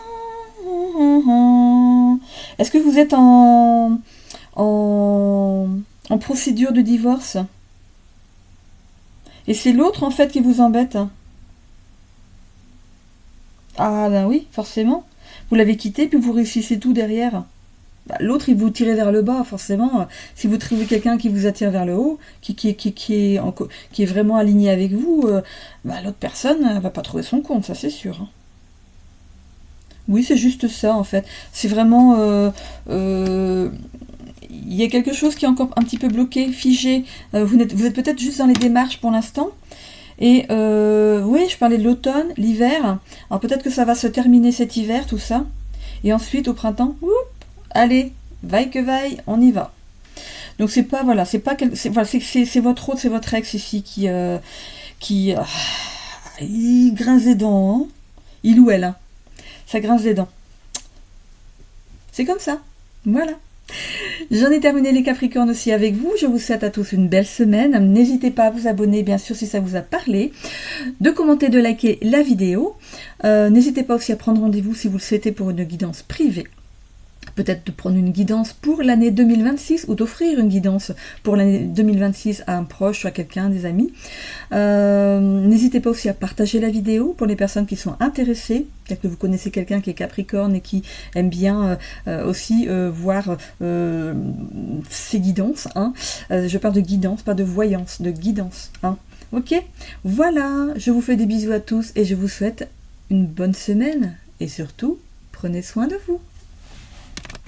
A: Est-ce que vous êtes en procédure de divorce? Et c'est l'autre en fait qui vous embête. Ah ben oui, forcément. Vous l'avez quitté puis vous réussissez tout derrière. L'autre, il vous tire vers le bas, forcément. Si vous trouvez quelqu'un qui vous attire vers le haut, qui est vraiment aligné avec vous, l'autre personne ne va pas trouver son compte, ça c'est sûr. Hein. Oui, c'est juste ça, en fait. C'est vraiment... il y a quelque chose qui est encore un petit peu bloqué, figé. Vous êtes peut-être juste dans les démarches pour l'instant. Et oui, je parlais de l'automne, l'hiver. Alors peut-être que ça va se terminer cet hiver, tout ça. Et ensuite, au printemps, allez, vaille que vaille, on y va. Donc c'est pas, voilà, c'est votre autre, c'est votre ex ici qui il grince des dents, hein. Il ou elle, hein. Ça grince des dents. C'est comme ça, voilà. J'en ai terminé les Capricornes aussi avec vous. Je vous souhaite à tous une belle semaine. N'hésitez pas à vous abonner, bien sûr, si ça vous a parlé, de commenter, de liker la vidéo. N'hésitez pas aussi à prendre rendez-vous si vous le souhaitez pour une guidance privée. Peut-être de prendre une guidance pour l'année 2026 ou d'offrir une guidance pour l'année 2026 à un proche ou à quelqu'un, des amis. N'hésitez pas aussi à partager la vidéo pour les personnes qui sont intéressées. Peut-être que vous connaissez quelqu'un qui est Capricorne et qui aime bien aussi voir ces guidances. Hein. Je parle de guidance, pas de voyance, de guidance. Hein. Ok, voilà, je vous fais des bisous à tous et je vous souhaite une bonne semaine. Et surtout, prenez soin de vous.